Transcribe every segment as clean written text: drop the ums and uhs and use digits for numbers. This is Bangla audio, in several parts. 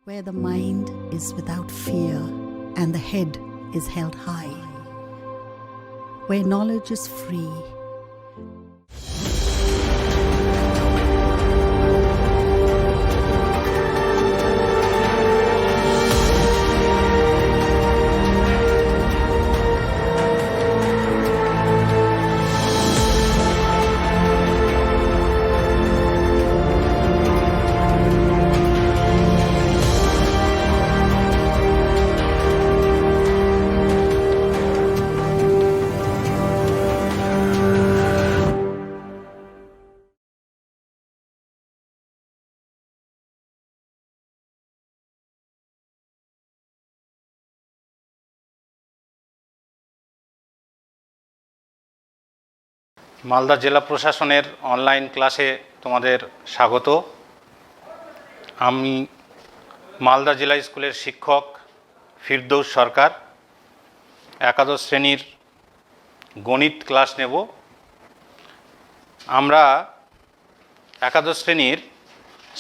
where the mind is without fear and the head is held high, where knowledge is free. Malda জেলা প্রশাসনের অনলাইন ক্লাসে তোমাদের স্বাগত। আমি মালদা জেলা স্কুলের শিক্ষক ফিরদৌস সরকার। একাদশ শ্রেণীর গণিত ক্লাস নেব। আমরা একাদশ শ্রেণীর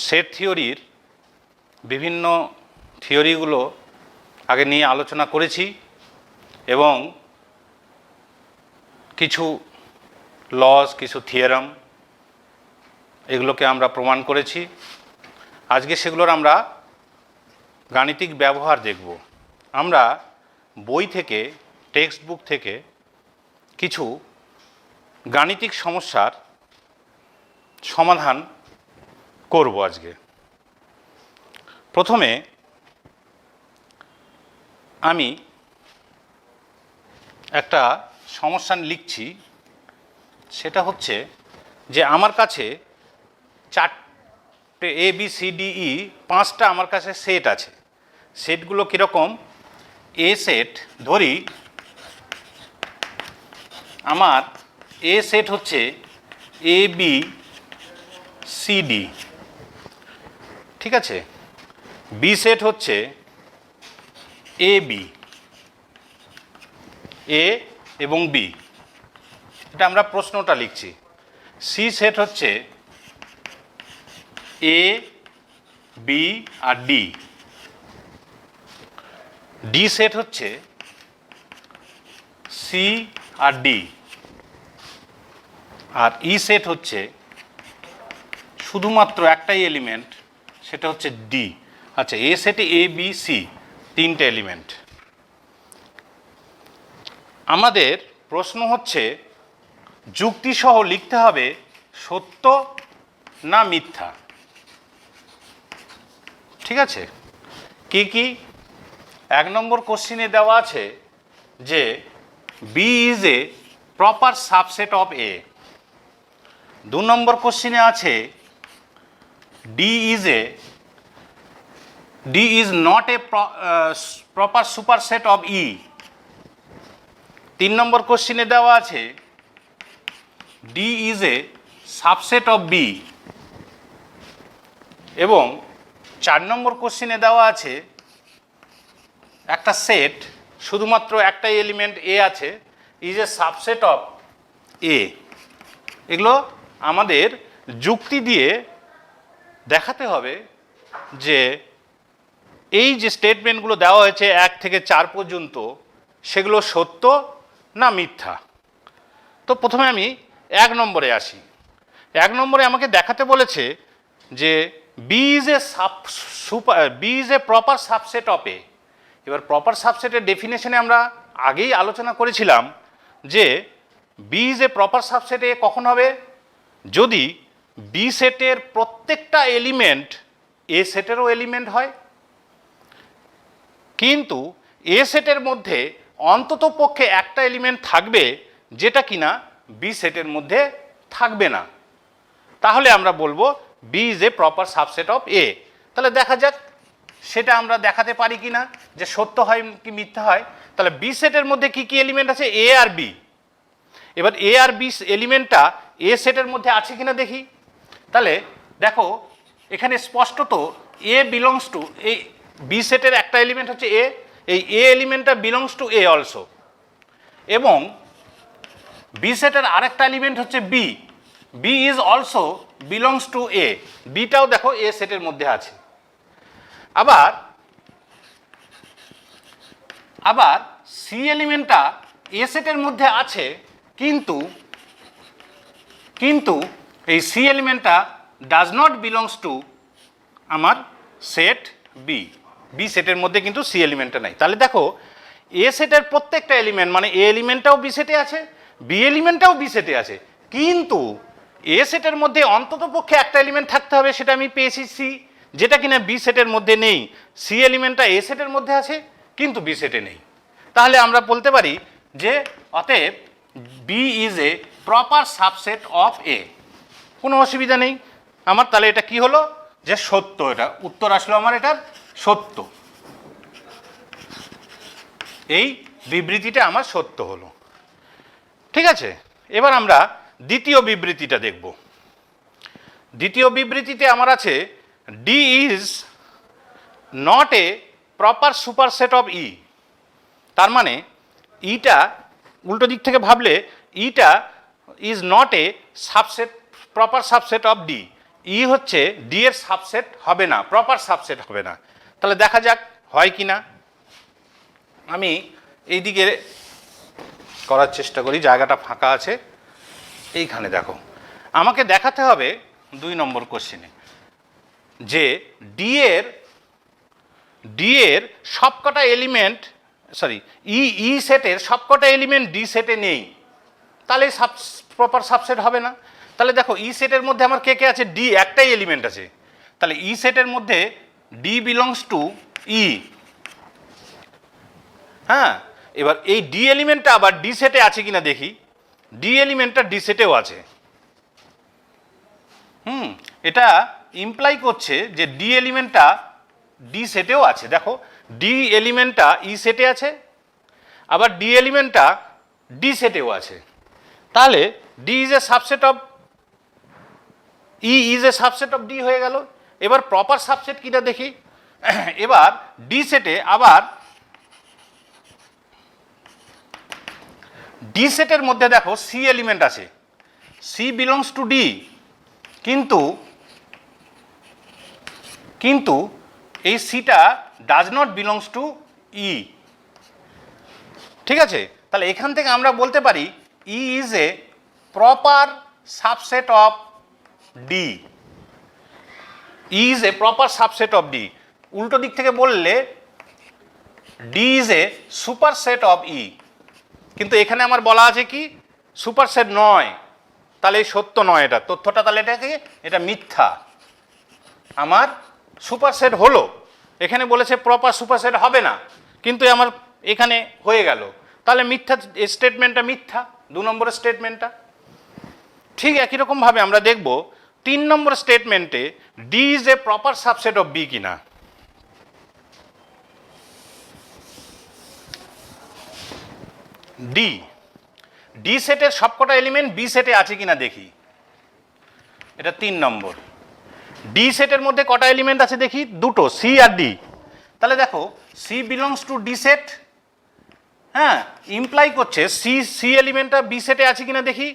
সেট থিওরির বিভিন্ন থিওরিগুলো আগে নিয়ে আলোচনা করেছি এবং কিছু লস, কিছু থিওরাম এগুলোকে আমরা প্রমাণ করেছি। আজকে সেগুলোর আমরা গাণিতিক ব্যবহার দেখব। আমরা বই থেকে, টেক্সট বুক থেকে কিছু গাণিতিক সমস্যার সমাধান করব আজকে। প্রথমে আমি একটা সমস্যা লিখছি। সেটা হচ্ছে যে আমার কাছে চারটে ABCDE 5টা আমার কাছে সেট আছে। সেটগুলো কীরকম? এ সেট ধরি, আমার এ সেট হচ্ছে ABCD, ঠিক আছে। বি সেট হচ্ছে AB, A এবং B, এটা আমরা প্রশ্নটা লিখছি। সি সেট হচ্ছে A, B আর D। ডি সেট হচ্ছে C আর D। আর ই সেট হচ্ছে শুধুমাত্র একটাই এলিমেন্ট, সেটা হচ্ছে D। আচ্ছা, এ সেটে A, B, C তিনটে এলিমেন্ট। আমাদের প্রশ্ন হচ্ছে যুক্তিসহ লিখতে হবে সত্য না মিথ্যা, ঠিক আছে। কি কি? 1 নম্বর কোশ্চিনে দেওয়া আছে যে B is a proper subset of A. 2 নম্বর কোশ্চিনে আছে D is not a proper superset of E. 3 নম্বর কোশ্চিনে দেওয়া আছে D is a subset of B এবং 4 নম্বর কোশ্চিনে দেওয়া আছে একটা সেট, শুধুমাত্র একটাই এলিমেন্ট A আছে, is a subset of A। এগুলো আমাদের যুক্তি দিয়ে দেখাতে হবে যে এই যে স্টেটমেন্টগুলো দেওয়া হয়েছে 1 থেকে 4 পর্যন্ত, সেগুলো সত্য না মিথ্যা। তো প্রথমে আমি 1 নম্বরে আসি। 1 নম্বরে আমাকে দেখাতে বলেছে যে B is a proper subset of A. এবার প্রপার সাবসেটের ডেফিনেশনে আমরা আগেই আলোচনা করেছিলাম যে B is a proper set A কখন হবে? যদি বি সেটের প্রত্যেকটা এলিমেন্ট এ সেটেরও এলিমেন্ট হয়, কিন্তু এ সেটের মধ্যে অন্তত পক্ষে একটা এলিমেন্ট থাকবে যেটা কিনা বি সেটের মধ্যে থাকবে না, তাহলে আমরা বলবো B is a proper subset of A. তাহলে দেখা যাক সেটা আমরা দেখাতে পারি কিনা যে সত্য হয় কি মিথ্যা হয়। তাহলে বি সেটের মধ্যে কি কি এলিমেন্ট আছে? এ আর বি। এবার এ আর বি এলিমেন্টটা এ সেটের মধ্যে আছে কিনা দেখি। তাহলে দেখো এখানে স্পষ্টত এ বিলংস টু, এই বি সেটের একটা এলিমেন্ট হচ্ছে এ, এই এ এলিমেন্টটা বিলংস টু এ অলসো, এবং বি সেটের আরেকটা এলিমেন্ট হচ্ছে B, B is also belongs to A, বিটাও দেখো এ সেটের মধ্যে আছে। আবার আবার সি এলিমেন্টটা এ সেটের মধ্যে আছে, কিন্তু কিন্তু এই সি এলিমেন্টটা ডাজ নট বিলংস টু আমার সেট বি। বি সেটের মধ্যে কিন্তু সি এলিমেন্টটা নাই। তাহলে দেখো এ সেটের প্রত্যেকটা এলিমেন্ট, মানে এ এলিমেন্টটাও বি সেটে আছে, বি এলিমেন্টটাও বি সেটে আছে, কিন্তু এ সেটের মধ্যে অন্তত পক্ষে একটা এলিমেন্ট থাকতে হবে, সেটা আমি পেয়েছি সি, যেটা কিনা বি সেটের মধ্যে নেই। সি এলিমেন্টটা এ সেটের মধ্যে আছে কিন্তু বি সেটে নেই। তাহলে আমরা বলতে পারি যে অতএব B is a proper subset of A. কোনো অসুবিধা নেই আমার। তাহলে এটা কি হলো, যে সত্য, এটা উত্তর আসলো আমার এটার সত্য। এই বিবৃতিটা আমার সত্য হলো। ঠিক আছে, এবার আমরা দ্বিতীয় বিবৃতিটা দেখব। দ্বিতীয় বিবৃতিতে আমার আছে D is not a proper superset of E. তার মানে ইটা উল্টো দিক থেকে ভাবলে ইটা is not a subset, proper subset of D. E হচ্ছে ডি এর সাবসেট হবে না, প্রপার সাবসেট হবে না। তাহলে দেখা যাক হয় কি না। আমি এই দিকে করার চেষ্টা করি, জায়গাটা ফাঁকা আছে। এইখানে দেখো, আমাকে দেখাতে হবে 2 নম্বর কোশ্চেনে যে ডি এর সবকটা এলিমেন্ট, সরি ই সেটের সবকটা এলিমেন্ট ডি সেটে নেই, তাহলে প্রপার সাবসেট হবে না। তাহলে দেখো ই সেটের মধ্যে আমার কে কে আছে, ডি একটাই এলিমেন্ট আছে, তাহলে ই সেটের মধ্যে ডি বিলংস টু ই। হ্যাঁ, এবার এই ডি এলিমেন্টটা আবার ডি সেটে আছে কিনা দেখি। ডি এলিমেন্টটা ডি সেটেও আছে। এটা ইমপ্লাই করছে যে ডি এলিমেন্টটা ডি সেটেও আছে। দেখো ডি এলিমেন্টটা ই সেটে আছে, আবার ডি এলিমেন্টটা ডি সেটেও আছে। তাহলে D is a subset of E, is a subset of D হয়ে গেল। এবার প্রপার সাবসেট কিনা দেখি। এবার ডি সেটে আবার ডি সেটের মধ্যে দেখো সি এলিমেন্ট আছে, সি বিলংস টু ডি, কিন্তু এই সিটা does not belongs to E. ঠিক আছে, তাহলে এখান থেকে আমরা বলতে পারি E is a proper subset of D. E is a proper subset of D. উল্টো দিক থেকে বললে D is a superset of E, কিন্তু এখানে আমার বলা আছে কি সুপারসেট নয়। তাহলে এই সত্য নয় এটা তথ্যটা, তাহলে এটা কি, এটা মিথ্যা। আমার সুপারসেট হলো, এখানে বলেছে প্রপার সুপারসেট হবে না, কিন্তু আমার এখানে হয়ে গেল। তাহলে মিথ্যা, স্টেটমেন্টটা মিথ্যা, 2 নম্বরের স্টেটমেন্টটা। ঠিক একই রকমভাবে আমরা দেখব 3 নম্বর স্টেটমেন্টে D is a proper subset of B কিনা। ডি সেটের সবকটা এলিমেন্ট বি সেটে আছে কিনা দেখি। এটা 3 নম্বর। ডি সেটের মধ্যে কটা এলিমেন্ট আছে দেখি, দুটো, সি আর ডি। তাহলে দেখো C belongs to D set. হ্যাঁ, ইমপ্লাই করছে সি এলিমেন্টটা বি সেটে আছে কিনা দেখি।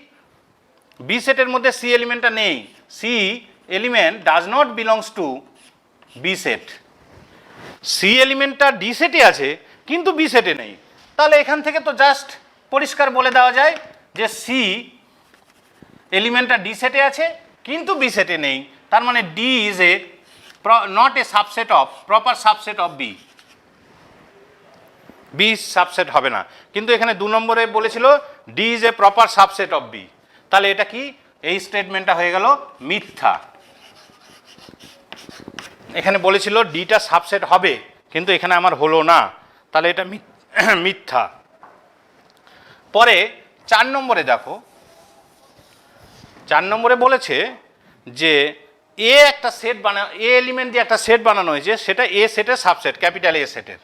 বি সেটের মধ্যে সি এলিমেন্টটা নেই, C element does not belongs to B set. C এলিমেন্টটা ডি সেটে আছে কিন্তু বি সেটে নেই। তাহলে এখান থেকে তো জাস্ট পরিষ্কার বলে দেওয়া যায় যে সি এলিমেন্টটা ডি সেটে আছে কিন্তু বি সেটে নেই। তার মানে D is a not a subset of, proper subset of B. B subset হবে না, কিন্তু এখানে 2 নম্বরে বলেছিল D is a proper subset of B. তাহলে এটা কি, এই স্টেটমেন্টটা হয়ে গেল মিথ্যা। এখানে বলেছিল ডিটা সাবসেট হবে, কিন্তু এখানে আমার হলো না, তাহলে এটা মিথ্যা। পরে 4 নম্বরে দেখো, 4 নম্বরে বলেছে যে এ একটা সেট এ এলিমেন্ট দিয়ে একটা সেট বানানো হয়েছে, সেটা এ সেটের সাবসেট, ক্যাপিটাল এ সেটের।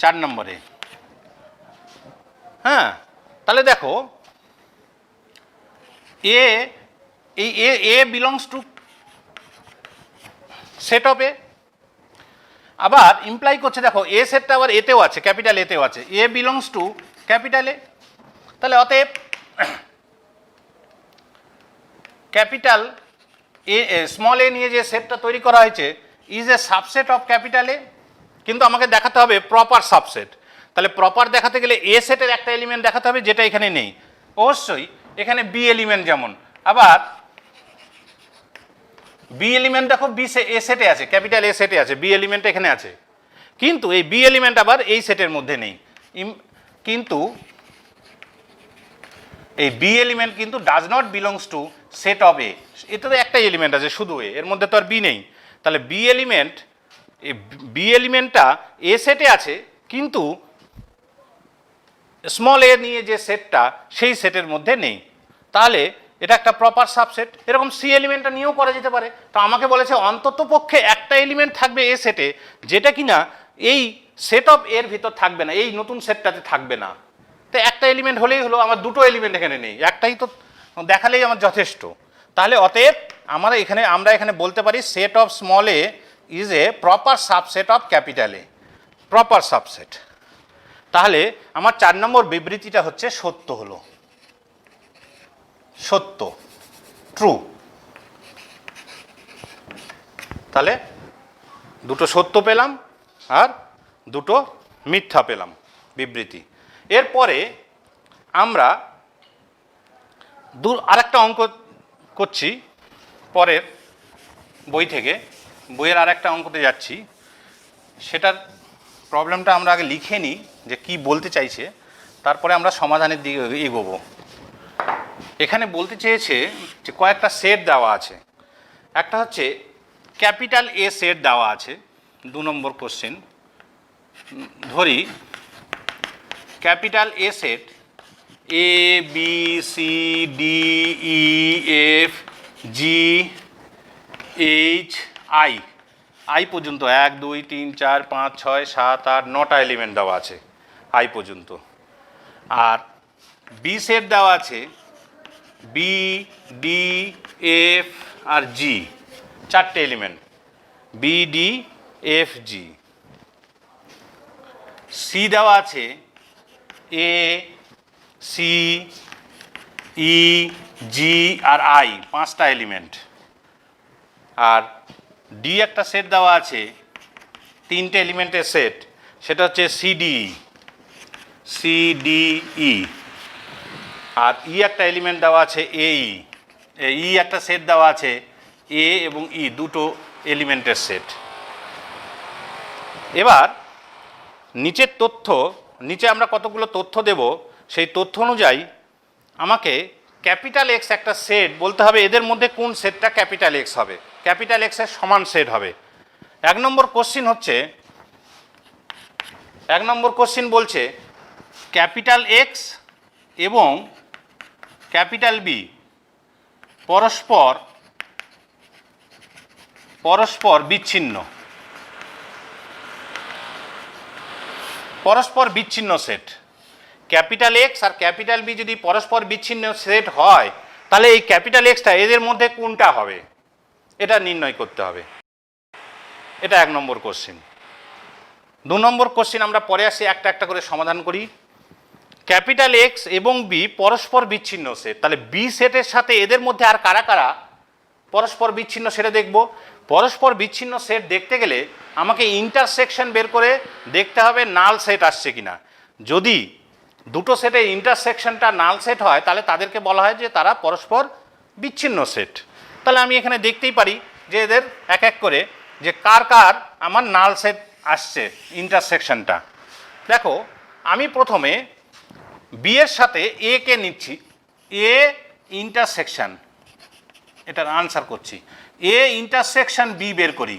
4 নম্বরে। হ্যাঁ, তাহলে দেখো এ belongs to set of A. আবার ইমপ্লাই করছে দেখো এ সেটটা আবার এতেও আছে, ক্যাপিটাল এতেও আছে, এ বিলংস টু ক্যাপিটাল এ। তাহলে অতএব ক্যাপিটাল এ, স্মল এ নিয়ে যে সেটটা তৈরি করা হয়েছে, is a subset of capital A, কিন্তু আমাকে দেখাতে হবে প্রপার সাবসেট। তাহলে প্রপার দেখাতে গেলে এ সেটের একটা এলিমেন্ট দেখাতে হবে যেটা এখানে নেই। অবশ্যই এখানে বি এলিমেন্ট যেমন, আবার বি এলিমেন্ট দেখো বি এ সেটে আছে, ক্যাপিটাল এ সেটে আছে, বি এলিমেন্ট এখানে আছে, কিন্তু এই বি এলিমেন্ট আবার এই সেটের মধ্যে নেই। কিন্তু এই বি এলিমেন্ট কিন্তু does not belongs to set of A, এটা তো একটাই এলিমেন্ট আছে শুধু এ, এর মধ্যে তো আর বি নেই। তাহলে বি এলিমেন্ট, এই বি এলিমেন্টটা এ সেটে আছে, কিন্তু স্মল এ নিয়ে যে সেটটা সেই সেটের মধ্যে নেই। তাহলে এটা একটা প্রপার সাবসেট। এরকম সি এলিমেন্টটা নিয়েও করা যেতে পারে। তো আমাকে বলেছে অন্তত পক্ষে একটা এলিমেন্ট থাকবে এ সেটে যেটা কিনা এই সেট অফ এর ভিতর থাকবে না, এই নতুন সেটটাতে থাকবে না। তো একটা এলিমেন্ট হলেই হলো, আমার দুটো এলিমেন্ট এখানে নেই, একটাই তো দেখালেই আমার যথেষ্ট। তাহলে অতএব আমরা এখানে বলতে পারি set of small A is a proper subset of capital A, proper subset. তাহলে আমার 4 নম্বর বিবৃতিটা হচ্ছে সত্য হলো, সত্য, ট্রু। তাহলে দুটো সত্য পেলাম আর দুটো মিথ্যা পেলাম বিবৃতি। এরপরে আমরা আরেকটা অঙ্ক করছি পরের বই থেকে, বইয়ের আরেকটা অঙ্কতে যাচ্ছি। সেটার প্রবলেমটা আমরা আগে লিখে নিই যে কি বলতে চাইছে, তারপরে আমরা সমাধানের দিকে এগোবো। এখানে বলতে চেয়েছে যে কয়েকটা সেট দেওয়া আছে। একটা হচ্ছে ক্যাপিটাল এ সেট দেওয়া আছে, 2 নম্বর কোশ্চেন। ধরি capital A set A B C D E F G H I পর্যন্ত 1 2 3 4 5 6 7 8 9টা এলিমেন্ট দেওয়া আছে আই পর্যন্ত। আর বি সেট দেওয়া আছে বি ডি এফ আর জি, 4টে element B D F G. C দেওয়া আছে এ সি ই জি আর আই, 5টা এলিমেন্ট। আর ডি একটা সেট দেওয়া আছে, 3টে এলিমেন্টের সেট, সেটা হচ্ছে সিডিই। আর ই একটা এলিমেন্ট দেওয়া আছে ই একটা সেট দেওয়া আছে এ এবং ই, 2টো এলিমেন্টের সেট। এবার নিচের তথ্য, নিচে আমরা কতগুলো তথ্য দেব, সেই তথ্য অনুযায়ী আমাকে ক্যাপিটাল এক্স একটা সেট বলতে হবে, এদের মধ্যে কোন সেটটা ক্যাপিটাল এক্স হবে, ক্যাপিটাল এক্সের সমান সেট হবে। 1 নম্বর কোশ্চিন বলছে ক্যাপিটাল এক্স এবং ক্যাপিটাল বি পরস্পর বিচ্ছিন্ন সেট। ক্যাপিটাল এক্স আর ক্যাপিটাল বি যদি পরস্পর বিচ্ছিন্ন সেট হয়, তাহলে এই ক্যাপিটাল এক্সটা এদের মধ্যে কোনটা হবে এটা নির্ণয় করতে হবে। এটা 1 নম্বর কোশ্চিন। 2 নম্বর কোশ্চিন আমরা পরে আসি, একটা একটা করে সমাধান করি। ক্যাপিটাল এক্স এবং বি পরস্পর বিচ্ছিন্ন সেট, তাহলে বি সেটের সাথে এদের মধ্যে আর কারা কারা পরস্পর বিচ্ছিন্ন সেটা দেখব। পরস্পর বিচ্ছিন্ন সেট দেখতে গেলে আমাকে ইন্টারসেকশন বের করে দেখতে হবে নাল সেট আসছে কিনা। যদি দুটো সেটের ইন্টারসেকশনটা নাল সেট হয়, তাহলে তাদেরকে বলা হয় যে তারা পরস্পর বিচ্ছিন্ন সেট। তাহলে আমি এখানে দেখতেই পারি যে এদের এক এক করে যে কার কার আমার নাল সেট আসছে ইন্টারসেকশনটা। দেখো আমি প্রথমে বি এর সাথে এ কে নিচ্ছি, এ ইন্টারসেকশন, এটার আনসার করছি, এ ইন্টারসেকশন বি বের করি।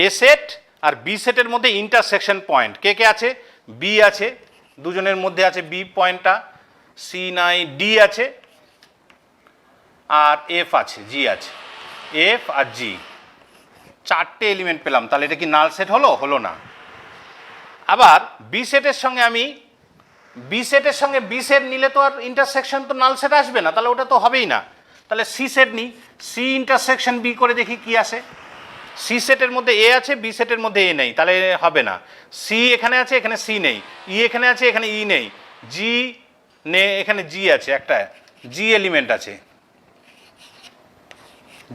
এ সেট আর বি সেটের মধ্যে ইন্টারসেকশন পয়েন্ট কে কে আছে, বি আছে, দুজনের মধ্যে আছে বি পয়েন্টটা, সি নাই, ডি আছে আর এফ আছে, জি আছে, এফ আর জি, 4টে এলিমেন্ট পেলাম। তাহলে এটা কি নাল সেট হলো? হলো না। আবার বি সেটের সঙ্গে বি সেট নিলে তো আর ইন্টারসেকশন তো নাল সেট আসবে না, তাহলে ওটা তো হবেই না। তাহলে সি সেট নিই, সি ইন্টারসেকশন বি করে দেখি কি আসে। সি সেটের মধ্যে এ আছে, বি সেটের মধ্যে এ নেই, তাহলে হবে না। সি এখানে আছে, এখানে সি নেই, ই এখানে আছে, এখানে ই নেই, জি এখানে জি আছে, একটা জি এলিমেন্ট আছে,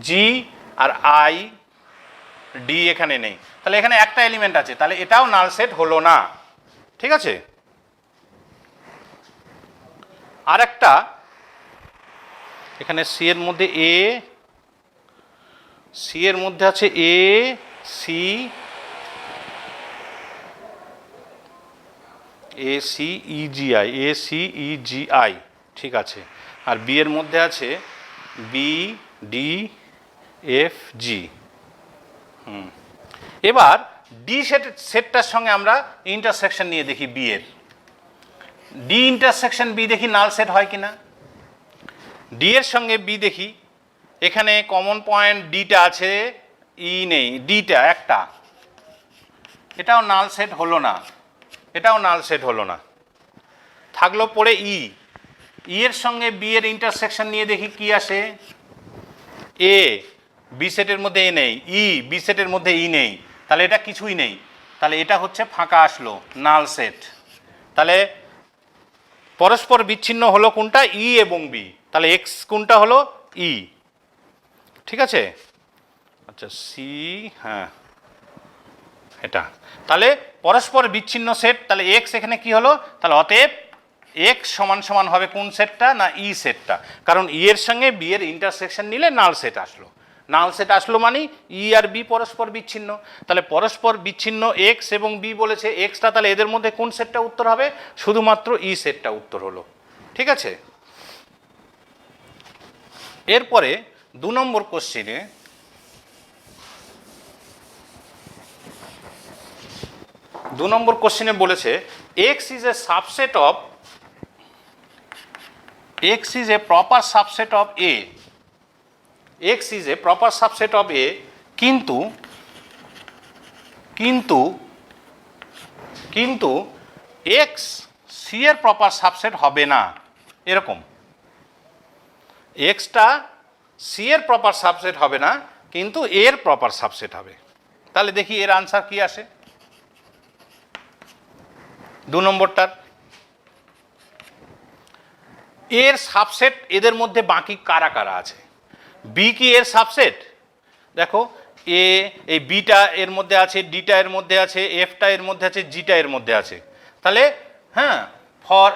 জি আর আই ডি এখানে নেই, তাহলে এখানে একটা এলিমেন্ট আছে, তাহলে এটাও নাল সেট হলো না। ঠিক আছে, আর একটা এখানে সি এর মধ্যে সি এর মধ্যে আছে C C E G I, ঠিক আছে, আর বি এর মধ্যে আছে বি ডি এফ জি। এবার ডি সেটটার সঙ্গে আমরা ইন্টারসেকশন নিয়ে দেখি বি এর, ডি ইন্টারসেকশন বি দেখি নাল সেট হয় কিনা। ডি এর সঙ্গে বি দেখি, এখানে কমন পয়েন্ট ডিটা আছে, ই নেই, ডিটা একটা, এটাও নাল সেট হলো না, এটাও নাল সেট হলো না। থাকলো পড়ে ই এর সঙ্গে বি এর ইন্টারসেকশন নিয়ে দেখি কি আসে। এ বি সেটের মধ্যে এ নেই, বি সেটের মধ্যে ই নেই, তাহলে এটা কিছুই নেই, তাহলে এটা হচ্ছে ফাঁকা আসলো, নাল সেট। তাহলে পরস্পর বিচ্ছিন্ন হলো কোনটা, ই এবং বি, তাহলে এক্স কোনটা হলো ই। ঠিক আছে, আচ্ছা সি, হ্যাঁ এটা, তাহলে পরস্পর বিচ্ছিন্ন সেট, তাহলে এক্স এখানে কি হলো, তাহলে অতএব এক্স সমান সমান হবে কোন সেটটা, না ই সেটটা, কারণ ই এর সঙ্গে বি এর ইন্টারসেকশন নিলে নাল সেট আসলো। নাল সেট আসলো মানে ই আর বি পরস্পর বিচ্ছিন্ন, তাহলে পরস্পর বিচ্ছিন্ন এক্স এবং বি বলেছে, এক্সটা তাহলে এদের মধ্যে কোন সেটটা উত্তর হবে, শুধুমাত্র ই সেটটা উত্তর হলো। ঠিক আছে, এরপরে 2 নম্বর কোশ্চিনে বলেছে x is a subset of, x is a proper subset of A, x is a proper subset of A, কিন্তু কিন্তু কিন্তু x C এর প্রপার সাবসেট হবে না, এরকম এক্সটা সি এর প্রপার সাবসেট হবে না, কিন্তু এর প্রপার সাবসেট হবে। তাহলে দেখি এর আনসার কি আসে 2 নম্বরটার। এর সাবসেট এদের মধ্যে বাকি কারা কারা আছে, বি কি এর সাবসেট, দেখো এই বিটা এর মধ্যে আছে, ডিটা এর মধ্যে আছে, এফটা এর মধ্যে আছে, জিটা এর মধ্যে আছে, তাহলে হ্যাঁ ফর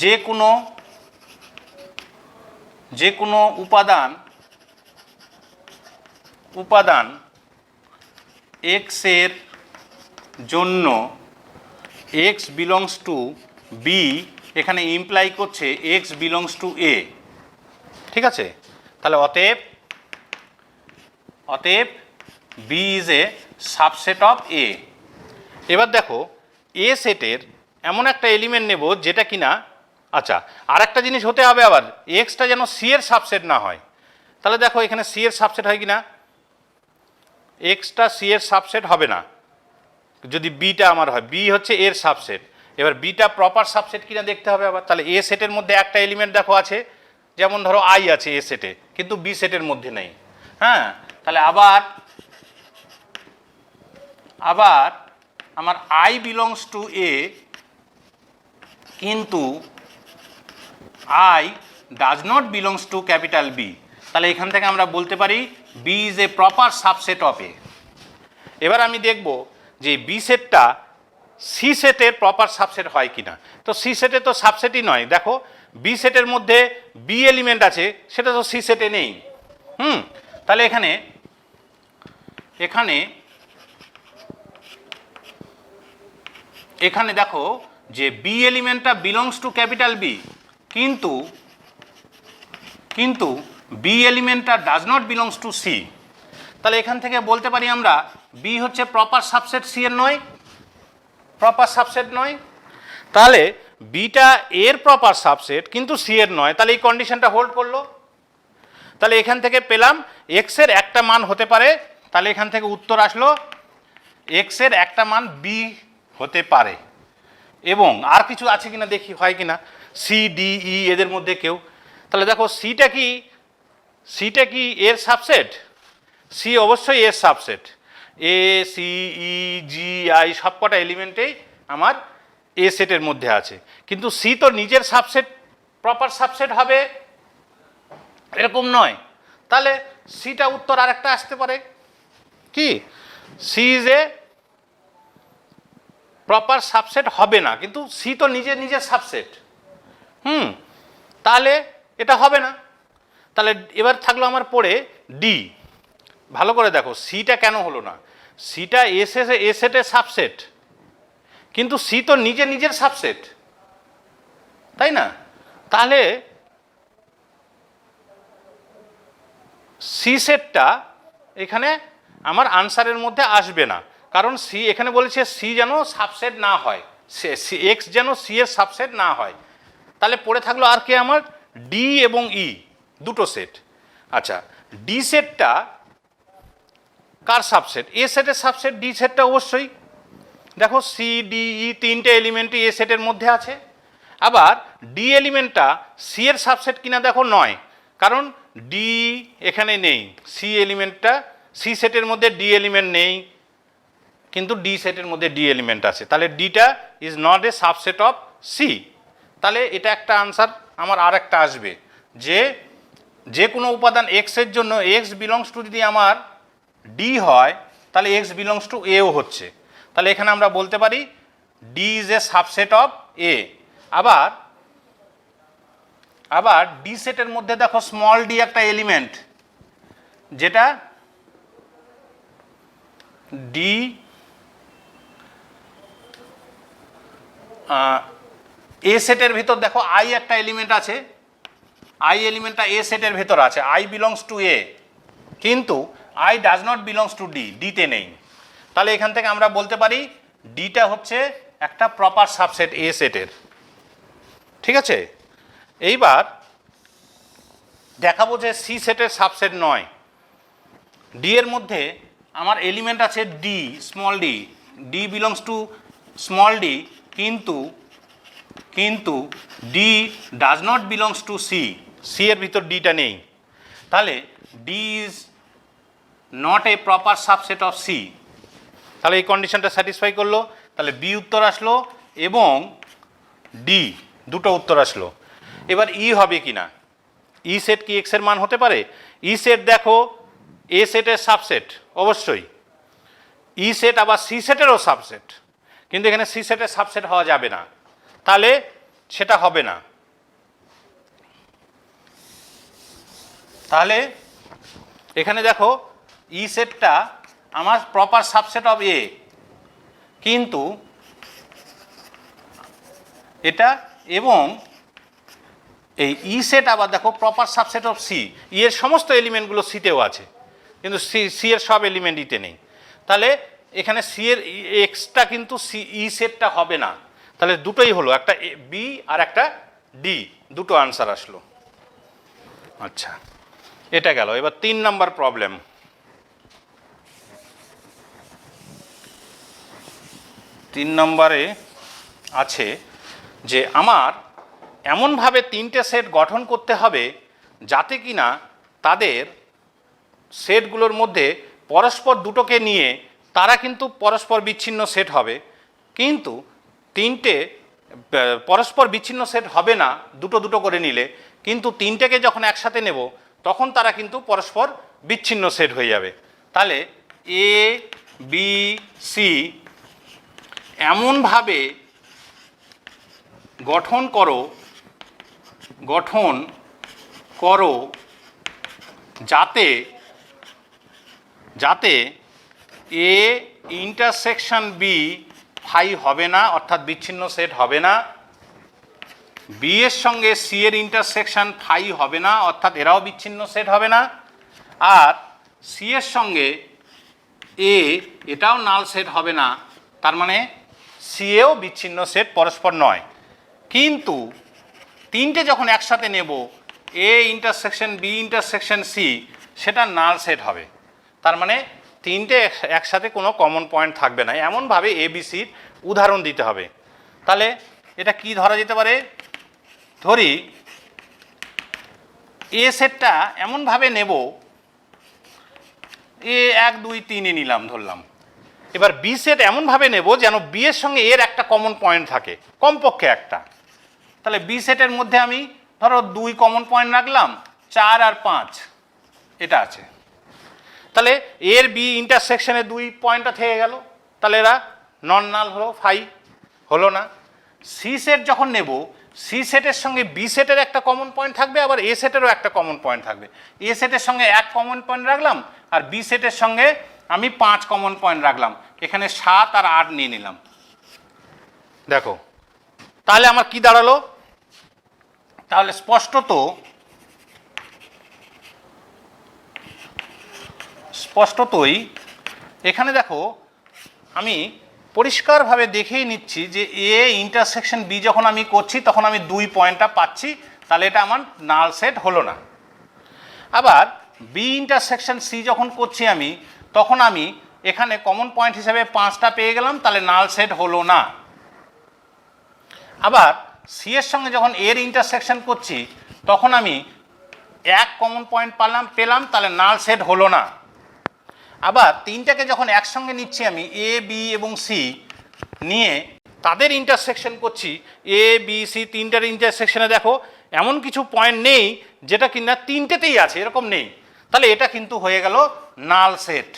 যে কোনো উপাদান এক্স এর জন্য এক্স বিলংস টু বি, এখানে ইমপ্লাই করছে এক্স বিলংস টু এ। ঠিক আছে, তাহলে অতএব B is a subset of A. এবার দেখো এ সেটের এমন একটা এলিমেন্ট নেব যেটা কিনা, আচ্ছা আর একটা জিনিস হতে হবে আবার, এক্সটা যেন সি এর সাবসেট না হয়। তাহলে দেখো এখানে সি এর সাবসেট হয় কিনা, এক্সটা সি এর সাবসেট হবে না যদি বিটা আমার হয়, বি হচ্ছে এর সাবসেট। এবার বিটা প্রপার সাবসেট কিনা দেখতে হবে আবার। তাহলে এ সেটের মধ্যে একটা এলিমেন্ট দেখো আছে, যেমন ধরো আই আছে এ সেটে, কিন্তু বি সেটের মধ্যে নেই। হ্যাঁ, তাহলে আবার আমার আই বিলংস টু এ, কিন্তু I does not belongs to capital B. তাহলে এখান থেকে আমরা বলতে পারি B is a proper subset of A. এবার আমি দেখব যে বি সেটটা সি সেটের প্রপার সাবসেট হয় কিনা। তো সি সেটে তো সাবসেটই নয়, দেখো বি সেটের মধ্যে বি এলিমেন্ট আছে, সেটা তো সি সেটে নেই। তাহলে এখানে দেখো যে বি এলিমেন্টটা বিলংস টু ক্যাপিটাল বি, কিন্তু বি এলিমেন্টটা does not belongs to C. তাহলে এখান থেকে বলতে পারি আমরা বি হচ্ছে প্রপার সাবসেট সি এর নয়, প্রপার সাবসেট নয়। তাহলে বিটা এর প্রপার সাবসেট কিন্তু সি এর নয়, তাহলে এই কন্ডিশনটা হোল্ড করলো। তাহলে এখান থেকে পেলাম এক্স এর একটা মান হতে পারে, তাহলে এখান থেকে উত্তর আসলো এক্স এর একটা মান বি হতে পারে। এবং আর কিছু আছে কিনা দেখি হয় কিনা, সি ডি ই এদের মধ্যে কেউ। তাহলে দেখো সিটা কি এর সাবসেট, সি অবশ্যই এর subset, A C E G I সবকটা এলিমেন্টেই আমার এ সেটের মধ্যে আছে, কিন্তু সি তো নিজের সাবসেট প্রপার সাবসেট হবে এরকম নয়। তাহলে সিটা উত্তর আরেকটা আসতে পারে কি, C is a proper subset হবে না, কিন্তু সি তো নিজে নিজের সাবসেট। তাহলে এটা হবে না। তাহলে এবার থাকলো আমার পড়ে ডি। ভালো করে দেখো সিটা কেন হলো না, সিটা এ সেটের সাবসেট, কিন্তু সি তো নিজে নিজের সাবসেট, তাই না? তাহলে সি সেটটা এখানে আমার আনসারের মধ্যে আসবে না, কারণ সি এখানে বলেছে সি যেন সাবসেট না হয়, এক্স যেন সি এর সাবসেট না হয়। তাহলে পড়ে থাকলো আর কি আমার ডি এবং ই, দুটো সেট। আচ্ছা, ডি সেটটা কার সাবসেট? এ সেটের সাবসেট ডি সেটটা অবশ্যই। দেখো সি ডি ই তিনটে এলিমেন্টই এ সেটের মধ্যে আছে। আবার ডি এলিমেন্টটা সি এর সাবসেট কিনা দেখো নয়, কারণ ডি এখানে নেই, সি এলিমেন্টটা সি সেটের মধ্যে ডি এলিমেন্ট নেই, কিন্তু ডি সেটের মধ্যে ডি এলিমেন্ট আছে। তাহলে ডিটা is not a subset of C. তাহলে এটা একটা আনসার আমার আর একটা আসবে, যে কোনো উপাদান এক্স এর জন্য এক্স বিলংস টু যদি আমার ডি হয়, তাহলে এক্স বিলংস টু এও হচ্ছে। তাহলে এখানে আমরা বলতে পারি D is a subset of A. আবার ডি সেটের মধ্যে দেখো স্মল ডি একটা এলিমেন্ট, যেটা ডি এ সেটের ভিতর দেখো আই একটা এলিমেন্ট আছে, আই এলিমেন্টটা এ সেটের ভেতর আছে, আই বিলংস টু এ, কিন্তু I does not belongs to D, ডিতে নেই। তাহলে এখান থেকে আমরা বলতে পারি ডিটা হচ্ছে একটা প্রপার সাবসেট এ সেটের। ঠিক আছে, এইবার দেখাবো যে সি সেটের সাবসেট নয়। ডি এর মধ্যে আমার এলিমেন্ট আছে D, small D, D belongs to small D, কিন্তু D does not belongs to C, C এর ভিতর ডিটা নেই। তাহলে D is not a proper subset of C. তাহলে এই কন্ডিশনটা স্যাটিসফাই করলো, তাহলে বি উত্তর আসলো এবং ডি দুটো উত্তর আসলো। এবার ই হবে কি না, ই সেট কি এক্স এর মান হতে পারে? ই সেট দেখো এ সেটের সাবসেট অবশ্যই, ই সেট আবার সি সেটেরও সাবসেট, কিন্তু এখানে সি সেটের সাবসেট হওয়া যাবে না, তাহলে সেটা হবে না। তাহলে এখানে দেখো ই সেটটা আমার প্রপার সাবসেট অফ এ, কিন্তু এটা এবং এই ই সেট আবার দেখো প্রপার সাবসেট অফ সি, ই এর সমস্ত এলিমেন্টগুলো সিতেও আছে, কিন্তু সি এর সব এলিমেন্ট ইতে নেই। তাহলে এখানে সি এর এক্সটা কিন্তু সি ই সেটটা হবে না। তাহলে দুটোই হলো, একটা বি আর একটা ডি, দুটো আনসার আসলো। আচ্ছা, এটা গেল। এবার 3 নাম্বার প্রবলেম। 3 নম্বরে আছে যে আমার এমনভাবে 3টে সেট গঠন করতে হবে যাতে কিনা তাদের সেটগুলোর মধ্যে পরস্পর দুটোকে নিয়ে তারা কিন্তু পরস্পর বিচ্ছিন্ন সেট হবে, কিন্তু 3টে পরস্পর বিচ্ছিন্ন সেট হবে না দুটো দুটো করে নিলে, কিন্তু 3টেকে যখন একসাথে নেব তখন তারা কিন্তু পরস্পর বিচ্ছিন্ন সেট হয়ে যাবে। তাহলে এ বি সি এমনভাবে গঠন করো যাতে এ ইন্টারসেকশন বি ফাই হবে না, অর্থাৎ বিচ্ছিন্ন সেট হবে না, বি এর সঙ্গে সি এর ইন্টারসেকশন ফাই হবে না, অর্থাৎ এরাও বিচ্ছিন্ন সেট হবে না, আর সি এর সঙ্গে এ এটাও নাল সেট হবে না, তার মানে সি এও বিচ্ছিন্ন সেট পরস্পর নয়। কিন্তু 3টে যখন একসাথে নেব A intersection B intersection C, সেটা নাল সেট হবে, তার মানে 3টে একসাথে কোনো কমন পয়েন্ট থাকবে না। এমনভাবে এ বি সির উদাহরণ দিতে হবে। তাহলে এটা কি ধরা যেতে পারে? ধরি এ সেটটা এমনভাবে নেব, এ 1 2 3 নিলাম ধরলাম। এবার বি সেট এমনভাবে নেব যেন বি এর সঙ্গে এর একটা কমন পয়েন্ট থাকে, কমপক্ষে একটা। তাহলে বি সেটের মধ্যে আমি ধরো 2 কমন পয়েন্ট রাখলাম, 4 আর 5 এটা আছে। তাহলে এর বি ইন্টারসেকশনে 2 পয়েন্টটা থেকে গেল, তাহলে এরা নন নাল হলো, ফাই হলো না। সি সেট যখন নেব, সি সেটের সঙ্গে বি সেটের একটা কমন পয়েন্ট থাকবে, আবার এ সেটেরও একটা কমন পয়েন্ট থাকবে। এ সেটের সঙ্গে 1 কমন পয়েন্ট রাখলাম, আর বি সেটের সঙ্গে আমি 5 কমন পয়েন্ট রাখলাম, এখানে 7 আর 8 নিয়ে নিলাম। দেখো তাহলে আমার কি দাঁড়ালো, তাহলে স্পষ্টতই এখানে দেখো আমি পরিষ্কারভাবে দেখেই নিচ্ছি যে এ ইন্টারসেকশন বি যখন আমি করছি তখন আমি 2 পয়েন্টটা পাচ্ছি, তাহলে এটা আমার নাল সেট হলো না। আবার বি ইন্টারসেকশন সি যখন করছি আমি, তখন আমি এখানে কমন পয়েন্ট হিসেবে 5টা পেয়ে গেলাম, তাহলে নাল সেট হলো না। আবার সি এর সঙ্গে যখন এর ইন্টারসেকশন করছি তখন আমি 1 কমন পয়েন্ট পেলাম, তাহলে নাল সেট হলো না। আবার 3টাকে যখন একসঙ্গে নিচ্ছি আমি, এ বি এবং সি নিয়ে তাদের ইন্টারসেকশন করছি, এ বি সি 3টার ইন্টারসেকশনে দেখো এমন কিছু পয়েন্ট নেই যেটা কিনা 3টেতেই আছে, এরকম নেই, তাহলে এটা কিন্তু হয়ে গেল নাল সেট।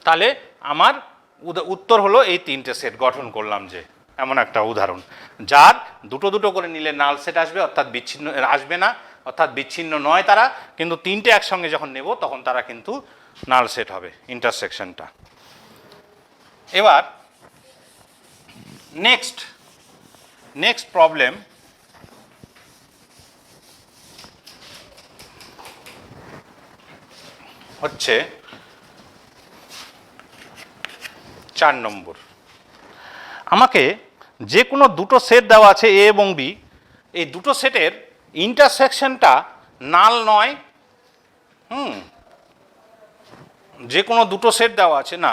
তাহলে আমার উত্তর হলো এই 3টে সেট গঠন করলাম, যে এমন একটা উদাহরণ যার দুটো দুটো করে নিলে নাল সেট আসবে, অর্থাৎ বিচ্ছিন্ন আসবে না, অর্থাৎ বিচ্ছিন্ন নয় তারা, কিন্তু 3টে একসঙ্গে যখন নেব তখন তারা কিন্তু নাল সেট হবে ইন্টারসেকশনটা। এবার নেক্সট প্রবলেম হচ্ছে 4 নম্বর। আমাকে যে কোনো দুটো সেট দেওয়া আছে এ এবং বি, এই দুটো সেটের ইন্টারসেকশনটা নাল নয়। যে কোনো দুটো সেট দেওয়া আছে না,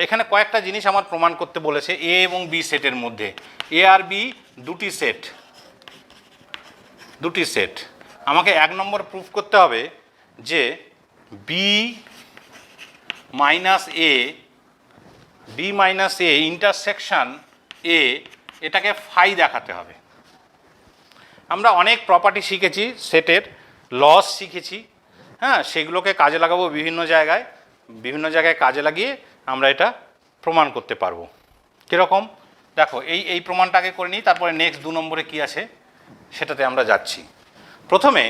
এখানে কয়েকটা জিনিস আমার প্রমাণ করতে বলেছে। এ এবং বি সেটের মধ্যে, এ আর বি দুটি সেট, আমাকে 1 নম্বর প্রুফ করতে হবে যে B minus A intersection A, এটাকে ফাই দেখাতে হবে। আমরা অনেক প্রপার্টি শিখেছি, সেটের লস শিখেছি, হ্যাঁ, সেগুলোকে কাজে লাগাবো বিভিন্ন জায়গায় কাজে লাগিয়ে আমরা এটা প্রমাণ করতে পারবো। কীরকম দেখো, এই প্রমাণটাকে করে নিই, তারপরে নেক্সট 2 নম্বরে কী আছে সেটাতে আমরা যাচ্ছি। প্রথমে